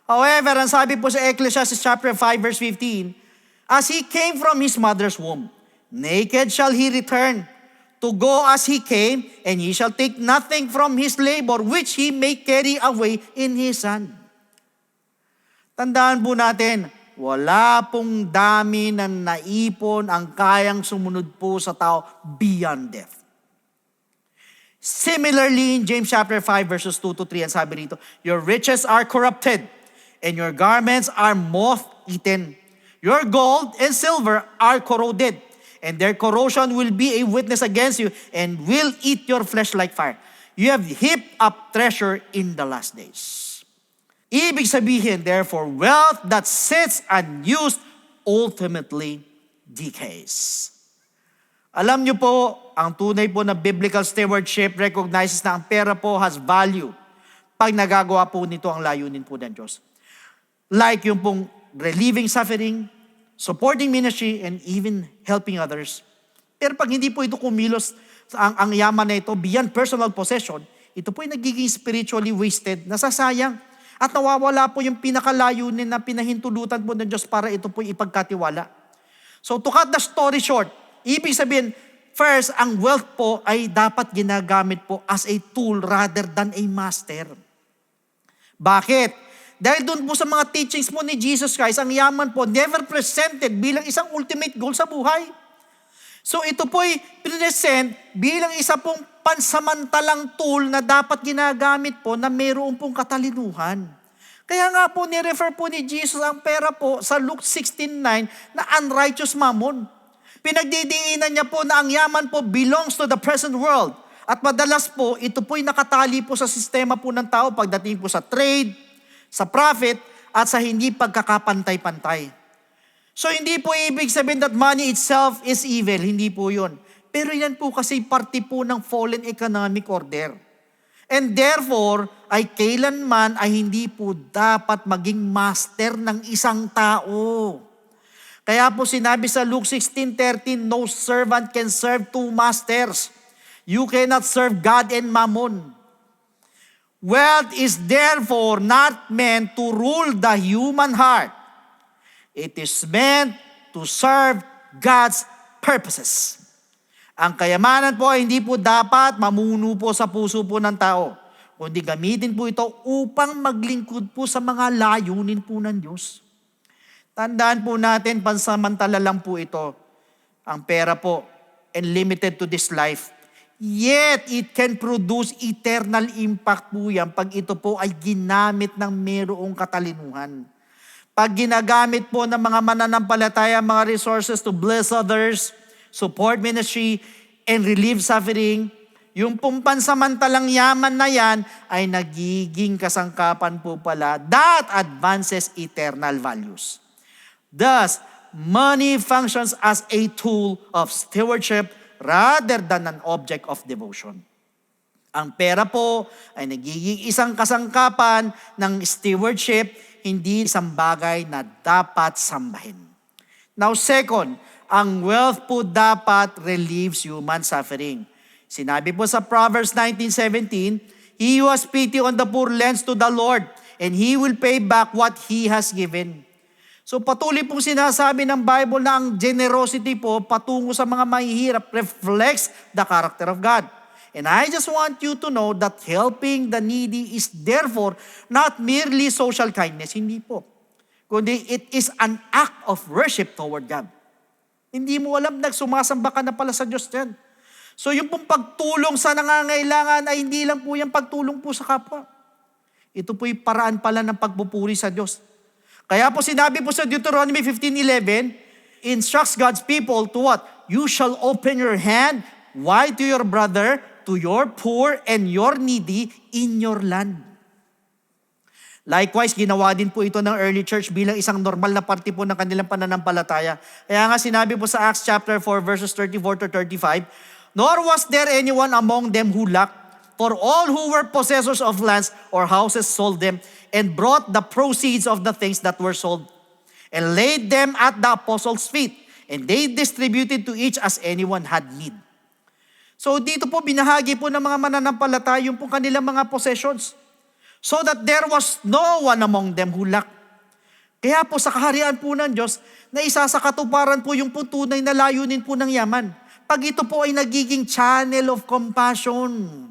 However, ang sabi po sa Ecclesiastes chapter 5 verse 15, "As he came from his mother's womb, naked shall he return. To to go as he came, and he shall take nothing from his labor, which he may carry away in his hand. Tandaan po natin, wala pong dami na naipon ang kayang sumunod po sa tao beyond death. Similarly, in James chapter 5, verses 2 to 3, ang sabi rito, your riches are corrupted, and your garments are moth-eaten. Your gold and silver are corroded, and their corrosion will be a witness against you, and will eat your flesh like fire. You have heaped up treasure in the last days. Ibig sabihin, therefore, wealth that sits unused ultimately decays. Alam niyo po, ang tunay po na biblical stewardship recognizes na ang pera po has value pag nagagawa po nito ang layunin po ng Diyos. Like yung pong relieving suffering, supporting ministry, and even helping others. Pero pag hindi po ito kumilos ang yaman na ito beyond personal possession, ito po ay nagiging spiritually wasted, nasasayang, at nawawala po yung pinakalayunin na pinahintulutan po ng Diyos para ito po ipagkatiwala. So to cut the story short, ibig sabihin, first, ang wealth po ay dapat ginagamit po as a tool rather than a master. Bakit? Dahil doon po sa mga teachings mo ni Jesus Christ, ang yaman po never presented bilang isang ultimate goal sa buhay. So ito po ay present bilang isa pong pansamantalang tool na dapat ginagamit po na mayroon pong katalinuhan. Kaya nga po ni-refer po ni Jesus ang pera po sa Luke 16:9 na unrighteous mammon. Pinagdidiinan niya po na ang yaman po belongs to the present world. At madalas po, ito po'y nakatali po sa sistema po ng tao pagdating po sa trade, sa profit, at sa hindi pagkakapantay-pantay. So hindi po ibig sabihin that money itself is evil. Hindi po yun. Pero yan po kasi parte po ng fallen economic order. And therefore, ay kailanman ay hindi po dapat maging master ng isang tao. Kaya po sinabi sa Luke 16:13, no servant can serve two masters. You cannot serve God and mammon. Wealth is therefore not meant to rule the human heart. It is meant to serve God's purposes. Ang kayamanan po ay hindi po dapat mamuno po sa puso po ng tao, kundi gamitin po ito upang maglingkod po sa mga layunin po ng Diyos. Tandaan po natin, pansamantala lang po ito. Ang pera po, and limited to this life. Yet, it can produce eternal impact po yan pag ito po ay ginamit ng mayroong katalinuhan. Pag ginagamit po ng mga mananampalataya, mga resources to bless others, support ministry, and relieve suffering, yung pong pansamantalang yaman na yan ay nagiging kasangkapan po pala that advances eternal values. Thus, money functions as a tool of stewardship rather than an object of devotion. Ang pera po ay nagiging isang kasangkapan ng stewardship, hindi isang bagay na dapat sambahin. Now second, ang wealth po dapat relieves human suffering. Sinabi po sa Proverbs 19:17, he who has pity on the poor lends to the Lord, and He will pay back what he has given. So patuloy pong sinasabi ng Bible na ang generosity po patungo sa mga mahihirap reflects the character of God. And I just want you to know that helping the needy is therefore not merely social kindness, hindi po. Kundi it is an act of worship toward God. Hindi mo alam, nagsumasamba ka na pala sa Diyos yan. So yung pong pagtulong sa nangangailangan ay hindi lang po yung pagtulong po sa kapwa. Ito po yung paraan pala ng pagpupuri sa Diyos. Kaya po sinabi po sa Deuteronomy 15:11, instructs God's people to what? You shall open your hand wide to your brother, to your poor and your needy in your land. Likewise, ginawa din po ito ng early church bilang isang normal na parte po ng kanilang pananampalataya. Kaya nga sinabi po sa Acts chapter 4 verses 34 to 35, nor was there anyone among them who lacked, for all who were possessors of lands or houses sold them and brought the proceeds of the things that were sold and laid them at the apostles' feet, and they distributed to each as anyone had need. So dito po binahagi po ng mga mananampalataya yung po kanilang mga possessions, so that there was no one among them who lacked. Kaya po sa kaharian po ng Diyos, na isa sa katuparan po yung po tunay na layunin po ng yaman. Pag ito po ay nagiging channel of compassion.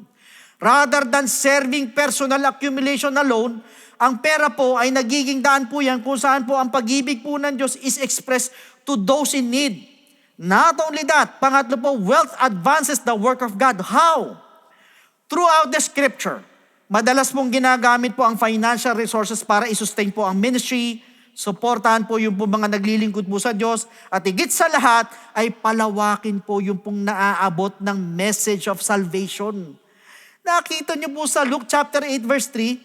Rather than serving personal accumulation alone, ang pera po ay nagiging daan po yan kung saan po ang pag-ibig po ng Diyos is expressed to those in need. Not only that, pangatlo po, wealth advances the work of God. How? Throughout the scripture, madalas pong ginagamit po ang financial resources para i-sustain po ang ministry, suportahan po yung po mga naglilingkod po sa Diyos, at higit sa lahat ay palawakin po yung pong naaabot ng message of salvation. Nakita niyo po sa Luke chapter 8 verse 3,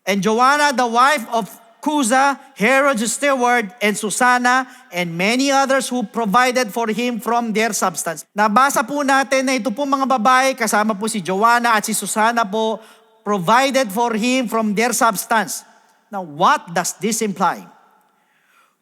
and Joanna, the wife of Cuza, Herod's steward, and Susanna, and many others who provided for him from their substance. Nabasa po natin na ito po mga babae, kasama po si Joanna at si Susanna po, provided for him from their substance. Now, what does this imply?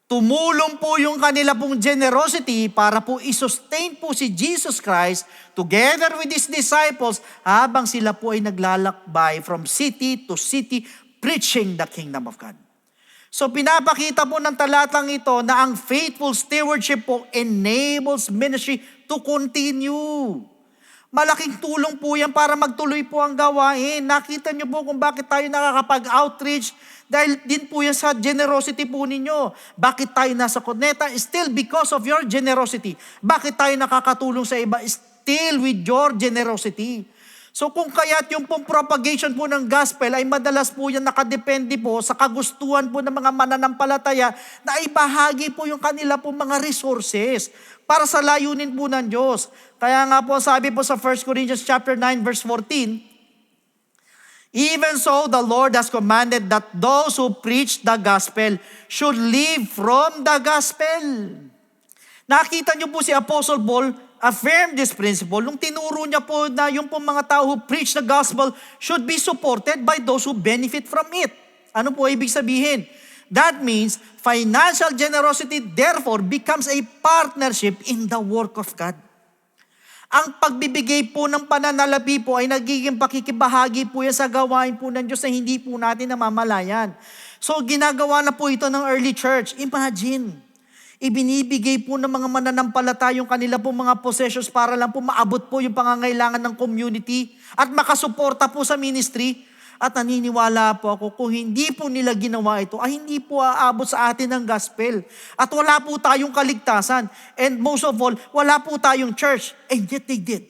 Tumulong po yung kanila pong generosity para po i-sustain po si Jesus Christ together with His disciples habang sila po ay naglalakbay from city to city preaching the kingdom of God. So pinapakita po ng talatang ito na ang faithful stewardship po enables ministry to continue. Malaking tulong po yan para magtuloy po ang gawain. Nakita niyo po kung bakit tayo nakakapag-outreach dahil din po yan sa generosity po ninyo. Bakit tayo nasa Cuneta? Still because of your generosity. Bakit tayo nakakatulong sa iba? Still with your generosity. So kung kaya't yung pong propagation po ng gospel ay madalas po yan nakadepende po sa kagustuhan po ng mga mananampalataya na ibahagi po yung kanila po mga resources para sa layunin po ng Diyos. Kaya nga po sabi po sa 1 Corinthians chapter 9 verse 14, even so the Lord has commanded that those who preach the gospel should live from the gospel. Nakita niyo po si Apostle Paul affirm this principle nung tinuro niya po na yung po mga tao who preach the gospel should be supported by those who benefit from it. Ano po ibig sabihin? That means financial generosity therefore becomes a partnership in the work of God. Ang pagbibigay po ng pananalapi po ay nagiging pakikibahagi po yan sa gawain po ng Diyos na hindi po natin namamalayan. So ginagawa na po ito ng early church. Imagine, ibinibigay po ng mga mananampalataya yung kanila po mga possessions para lang po maabot po yung pangangailangan ng community at makasuporta po sa ministry. At naniniwala po ako kung hindi po nila ginawa ito, ay hindi po aabot sa atin ang gospel. At wala po tayong kaligtasan. And most of all, wala po tayong church. And yet they did.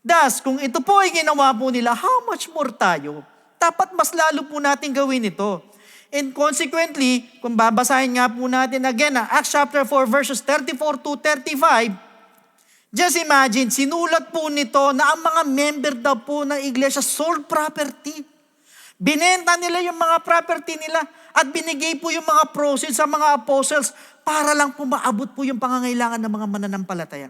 Thus, kung ito po ay ginawa po nila, how much more tayo? Dapat mas lalo po natin gawin ito. And consequently, kung babasahin nga po natin again, Acts chapter 4 verses 34 to 35, just imagine, sinulat po nito na ang mga member daw po ng iglesia sold property. Binenta nila yung mga property nila at binigay po yung mga proceeds sa mga apostles para lang po maabot po yung pangangailangan ng mga mananampalataya.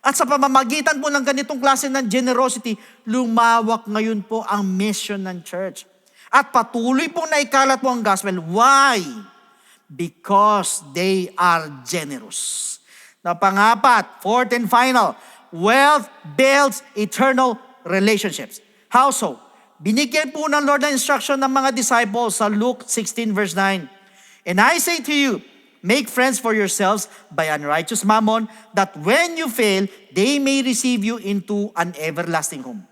At sa pamamagitan po ng ganitong klase ng generosity, lumawak ngayon po ang mission ng church. At patuloy pong naikalat po ang gospel. Why? Because they are generous. Na pangapat, fourth and final, wealth builds eternal relationships. How so? Binigyan po ng Lord ng instruction ng mga disciples sa Luke 16 verse 9. And I say to you, make friends for yourselves by unrighteous mammon, that when you fail, they may receive you into an everlasting home.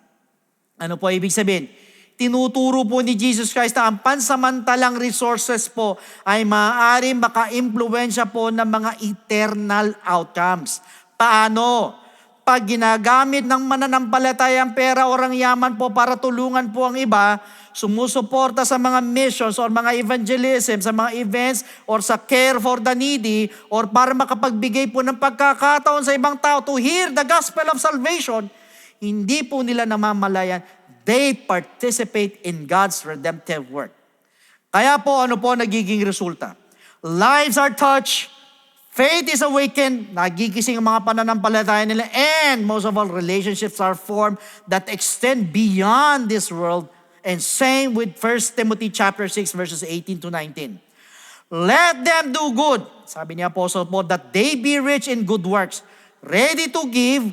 Ano po ibig sabihin? Tinuturo po ni Jesus Christ na ang pansamantalang resources po ay maaaring maka-impluwensya po ng mga eternal outcomes. Paano? Pag ginagamit ng mananampalataya ang pera o ang yaman po para tulungan po ang iba, sumusuporta sa mga missions or mga evangelism, sa mga events or sa care for the needy or para makapagbigay po ng pagkakataon sa ibang tao to hear the gospel of salvation, hindi po nila namamalayan. They participate in God's redemptive work. Kaya po, ano po nagiging resulta? Lives are touched, faith is awakened, nagigising ang mga pananampalataya nila, and most of all, relationships are formed that extend beyond this world. And same with 1 Timothy chapter 6 verses 18 to 19. Let them do good, sabi ni Apostle Paul, that they be rich in good works, ready to give,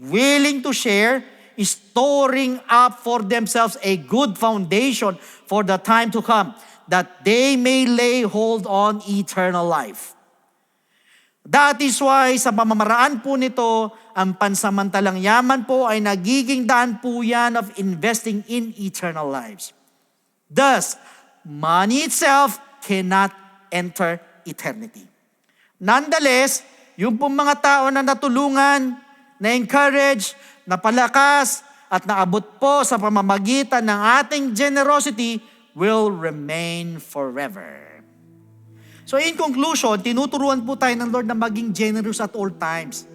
willing to share, storing up for themselves a good foundation for the time to come, that they may lay hold on eternal life. That is why sa pamamaraan po nito, ang pansamantalang yaman po ay nagiging daan po yan of investing in eternal lives. Thus, money itself cannot enter eternity. Nonetheless, yung pong mga tao na natulungan, na-encourage, napalakas, at naabot po sa pamamagitan ng ating generosity will remain forever. So in conclusion, tinuturuan po tayo ng Lord na maging generous at all times.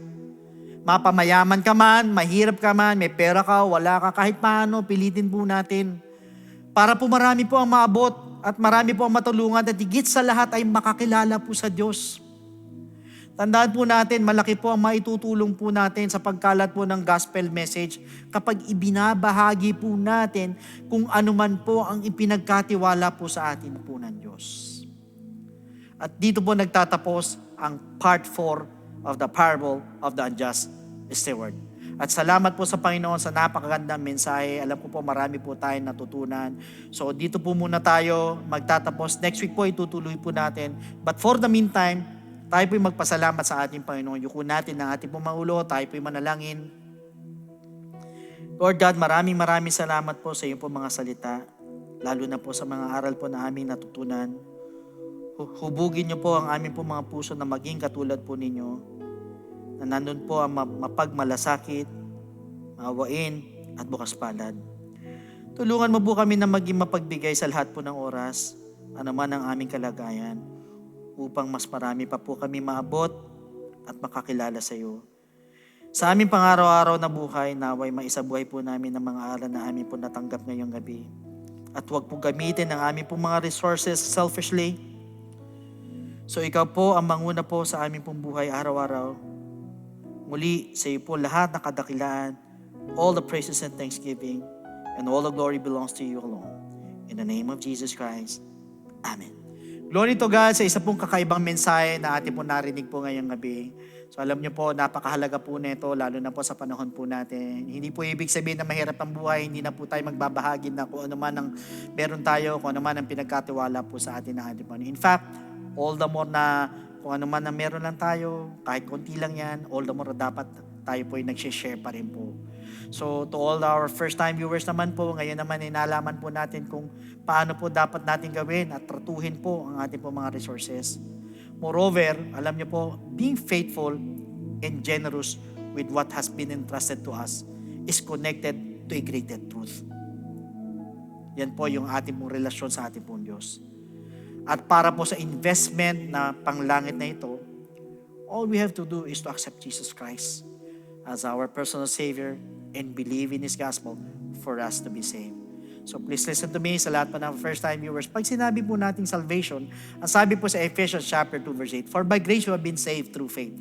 Mapamayaman ka man, mahirap ka man, may pera ka, wala ka, kahit paano, pilitin po natin. Para po marami po ang maabot at marami po ang matulungan at higit sa lahat ay makakilala po sa Diyos. Tandaan po natin, malaki po ang maitutulong po natin sa pagkalat po ng gospel message kapag ibinabahagi po natin kung ano man po ang ipinagkatiwala po sa atin po ng Diyos. At dito po nagtatapos ang part 4 of the parable of the unjust steward. At salamat po sa Panginoon sa napakagandang mensahe. Alam ko po marami po tayong natutunan. So dito po muna tayo magtatapos. Next week po itutuloy po natin. But for the meantime, tayo po'y magpasalamat sa ating Panginoon. Yuko natin ng ating pumaulo, tayo po'y manalangin. Lord God, maraming salamat po sa iyong po mga salita. Lalo na po sa mga aral po na aming natutunan. Hubugin niyo po ang aming po mga puso na maging katulad po ninyo. Na nandun po ang mapagmalasakit, maawain, at bukas palad. Tulungan mo po kami na maging mapagbigay sa lahat po ng oras, ano man ang aming kalagayan, upang mas marami pa po kami maabot at makakilala sa iyo. Sa aming pang-araw-araw na buhay, naway maisabuhay po namin ang mga aral na amin po natanggap ngayong gabi. At huwag po gamitin ang aming po mga resources selfishly. So ikaw po ang manguna po sa aming pong buhay araw-araw. Muli sa iyo po lahat ng kadakilaan, all the praises and thanksgiving, and all the glory belongs to you alone. In the name of Jesus Christ. Amen. Glory to God sa isa pong kakaibang mensahe na ating po narinig po ngayong gabi. So alam niyo po, napakahalaga po nito, lalo na po sa panahon po natin. Hindi po ibig sabihin na mahirap ang buhay, hindi na po tayo magbabahagi na kung ano man ang meron tayo, kung ano man ang pinagkatiwala po sa atin na ating Panginoon. In fact, all the more na kung ano man ang meron lang tayo, kahit konti lang yan, all the more na dapat tayo po ay nag-share pa rin po. So to all our first-time viewers naman po, ngayon naman inalaman po natin kung paano po dapat natin gawin at tratuhin po ang ating po mga resources. Moreover, alam niyo po, being faithful and generous with what has been entrusted to us is connected to a greater truth. Yan po yung ating pong relasyon sa ating pong Diyos. At para po sa investment na panglangit na ito, all we have to do is to accept Jesus Christ as our personal Savior and believe in His gospel for us to be saved. So please listen to me sa lahat po ng first-time viewers. Pag sinabi po nating salvation, ang sabi po sa Ephesians chapter 2 verse 8, for by grace you have been saved through faith.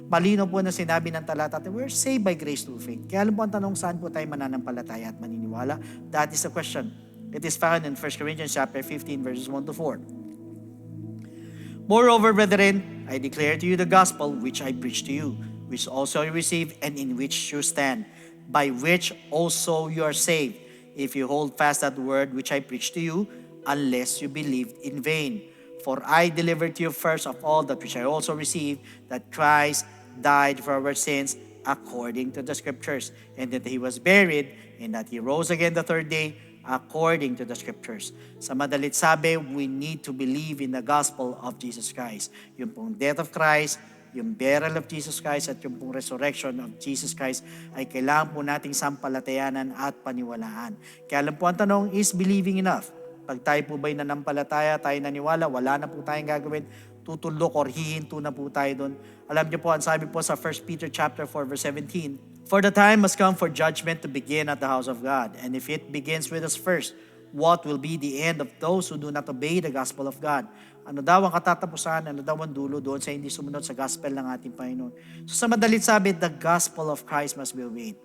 Malino po na sinabi ng talata, we're saved by grace through faith. Kaya alam po ang tanong, saan po tayo mananampalataya at maniniwala? That is the question. It is found in 1 Corinthians chapter 15 verses 1 to 4. Moreover, brethren, I declare to you the gospel which I preached to you, which also you received and in which you stand, by which also you are saved, if you hold fast that word which I preached to you, unless you believed in vain. For I delivered to you first of all that which I also received, that Christ died for our sins according to the Scriptures, and that He was buried, and that He rose again the third day according to the Scriptures. Sa madalit sabi, we need to believe in the gospel of Jesus Christ. Yung pong death of Christ, yung burial of Jesus Christ at yung pong resurrection of Jesus Christ ay kailangan po nating sampalatayanan at paniwalaan. Kaya alam po ang tanong, is believing enough? Pag tayo po ba'y nanampalataya, tayo naniwala, wala na po tayong gagawin, tutulok or hihinto na po tayo doon. Alam niyo po, ang sabi po sa 1 Peter chapter 4 verse 17, for the time must come for judgment to begin at the house of God. And if it begins with us first, what will be the end of those who do not obey the gospel of God? Ano daw ang katatapusan, ano daw ang dulo doon sa hindi sumunod sa gospel ng ating Panginoon. So sa madalit sabi, the gospel of Christ must be obeyed.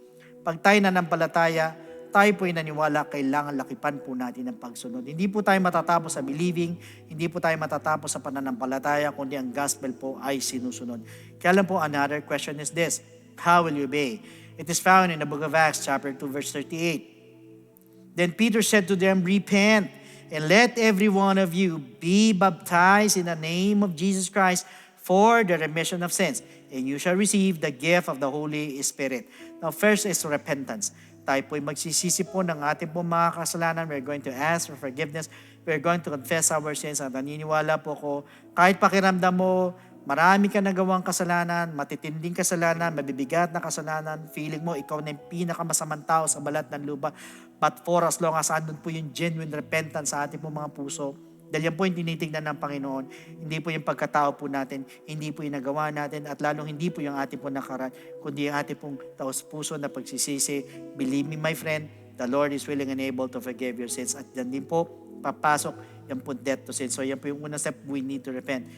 Pag tayo nanampalataya, tayo po'y naniwala, kailangan lakipan po natin ang pagsunod. Hindi po tayo matatapos sa believing, hindi po tayo matatapos sa pananampalataya, kundi ang gospel po ay sinusunod. Kaya lang po, another question is this, how will you obey? It is found in the book of Acts chapter 2 verse 38. Then Peter said to them, repent, and let every one of you be baptized in the name of Jesus Christ for the remission of sins, and you shall receive the gift of the Holy Spirit. Now, first is repentance. Tayo po'y magsisisi po ng ating po mga kasalanan. We're going to ask for forgiveness. We're going to confess our sins. At naniniwala po ko, kahit pakiramdam mo, marami ka nagawang kasalanan, matitinding kasalanan, mabibigat na kasalanan, feeling mo ikaw na yung pinakamasamang tao sa balat ng lupa. But for as long as andun po yung genuine repentance sa ating po mga puso, dahil yan po yung tinitignan ng Panginoon, hindi po yung pagkatao po natin, hindi po yung nagawa natin, at lalong hindi po yung ating po nakaraan, kundi yung ating pong taos-puso na pagsisisi. Believe me, my friend, the Lord is willing and able to forgive your sins. At yan din po, papasok yung po death to sin. So yan po yung unang step, we need to repent.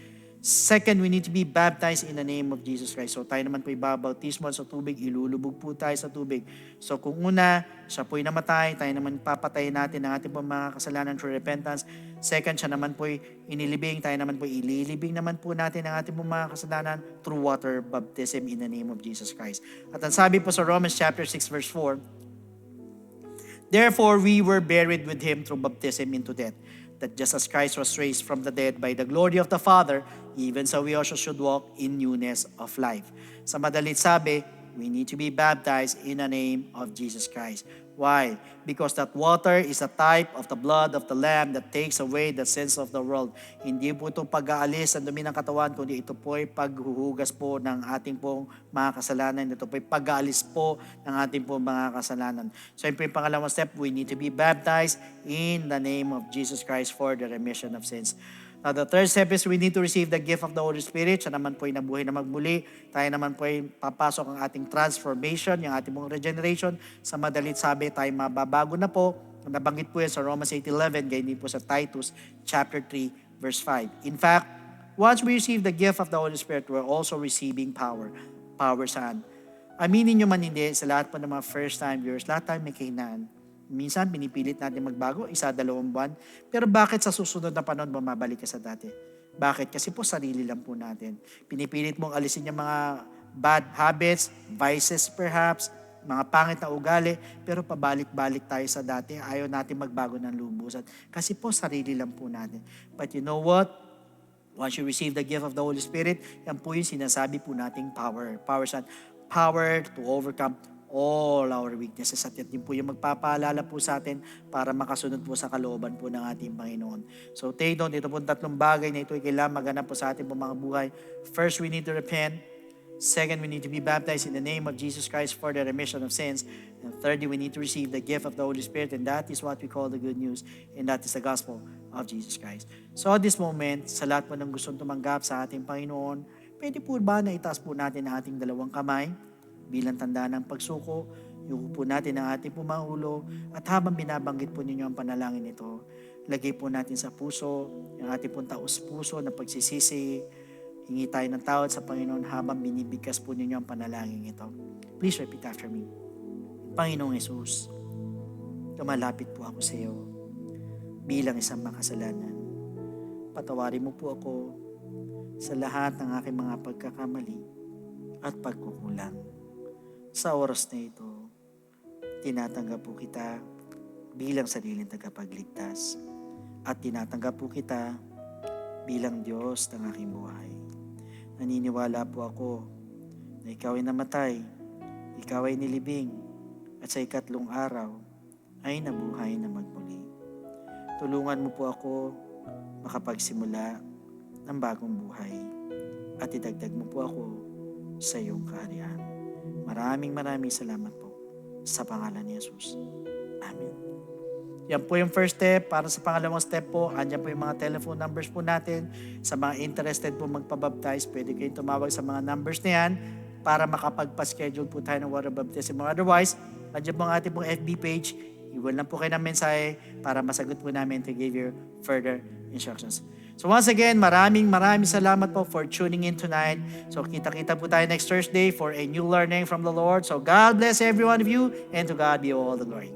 Second, we need to be baptized in the name of Jesus Christ. So tayo naman po ibabautismo sa tubig, ilulubog po tayo sa tubig. So kung una, siya po'y namatay, tayo naman papatayin natin ang ating po mga kasalanan through repentance. Second, siya naman po'y inilibing, tayo naman po'y ililibing naman po natin ang ating po mga kasalanan through water baptism in the name of Jesus Christ. At ang sabi po sa Romans chapter 6 verse 4, therefore we were buried with Him through baptism into death, that just as Christ was raised from the dead by the glory of the Father, even so we also should walk in newness of life. Sa madalit sabi, we need to be baptized in the name of Jesus Christ. Why? Because that water is a type of the blood of the Lamb that takes away the sins of the world. Hindi po ito pag-aalis ng dumi ng katawan, kundi ito po ay paghuhugas po ng ating pong mga kasalanan. Ito po ay pag-aalis po ng ating pong mga kasalanan. So yun po yung pangalawang step, we need to be baptized in the name of Jesus Christ for the remission of sins. Now, the third step is we need to receive the gift of the Holy Spirit. Siya naman po ay nabuhay na magmuli. Tayo naman po ay papasok ang ating transformation, yung ating pong regeneration. Sa madalit sabi, tayo mababago na po. Nabanggit po yan sa Romans 8:11, ganyan din po sa Titus chapter 3, verse 5. In fact, once we receive the gift of the Holy Spirit, we're also receiving power. Power saan? Aminin nyo man hindi, sa lahat po ng mga first-time viewers, lahat tayo may kahinaan. Minsan, pinipilit natin magbago, 1-2 buwan. Pero bakit sa susunod na panahon bumabalik ka sa dati? Bakit? Kasi po sarili lang po natin. Pinipilit mong alisin yung mga bad habits, vices perhaps, mga pangit na ugali, pero pabalik-balik tayo sa dati. Ayaw natin magbago ng lubusan. Kasi po sarili lang po natin. But you know what? Once you receive the gift of the Holy Spirit, yan po yung sinasabi po nating power. Power saan? Power to overcome all our weaknesses. At yan din po yung magpapaalala po sa atin para makasunod po sa kalooban po ng ating Panginoon. So take note, ito po 3 bagay na ito ay kailangan maganap po sa ating po mga buhay. First, we need to repent. Second, we need to be baptized in the name of Jesus Christ for the remission of sins. And thirdly, we need to receive the gift of the Holy Spirit, and that is what we call the good news, and that is the gospel of Jesus Christ. So at this moment, sa lahat po ng gustong tumanggap sa ating Panginoon, pwede po ba na itaas po natin ang ating 2 kamay bilang tanda ng pagsuko, yung po natin ang ating pumahulo, at habang binabanggit po ninyo ang panalangin ito, lagay po natin sa puso, yung ating pong taos-puso na pagsisisi, hingi tayo ng tawad sa Panginoon habang binibigkas po ninyo ang panalangin ito. Please repeat after me. Panginoong Jesus, lumalapit po ako sa iyo bilang isang makasalanan. Patawarin mo po ako sa lahat ng aking mga pagkakamali at pagkukulang. Sa oras na ito, tinatanggap po kita bilang sariling tagapagligtas at tinatanggap po kita bilang Diyos ng aking buhay. Naniniwala po ako na ikaw ay namatay, ikaw ay nilibing, at sa 3 araw ay nabuhay na magmuli. Tulungan mo po ako makapagsimula ng bagong buhay at idagdag mo po ako sa iyong kaharian. Maraming salamat po sa pangalan ni Jesus. Amen. Yan po yung first step. Para sa pangalawang step po, andyan po yung mga telephone numbers po natin. Sa mga interested po magpabaptize, pwede kayong tumawag sa mga numbers na yan para makapagpa-schedule po tayo ng water baptism. Otherwise, andyan po ang ating pong FB page. Iwan lang po kayo ng mensahe para masagot po namin to give you further instructions. So once again, maraming salamat po for tuning in tonight. So kita-kita po tayo next Thursday for a new learning from the Lord. So God bless every one of you, and to God be all the glory.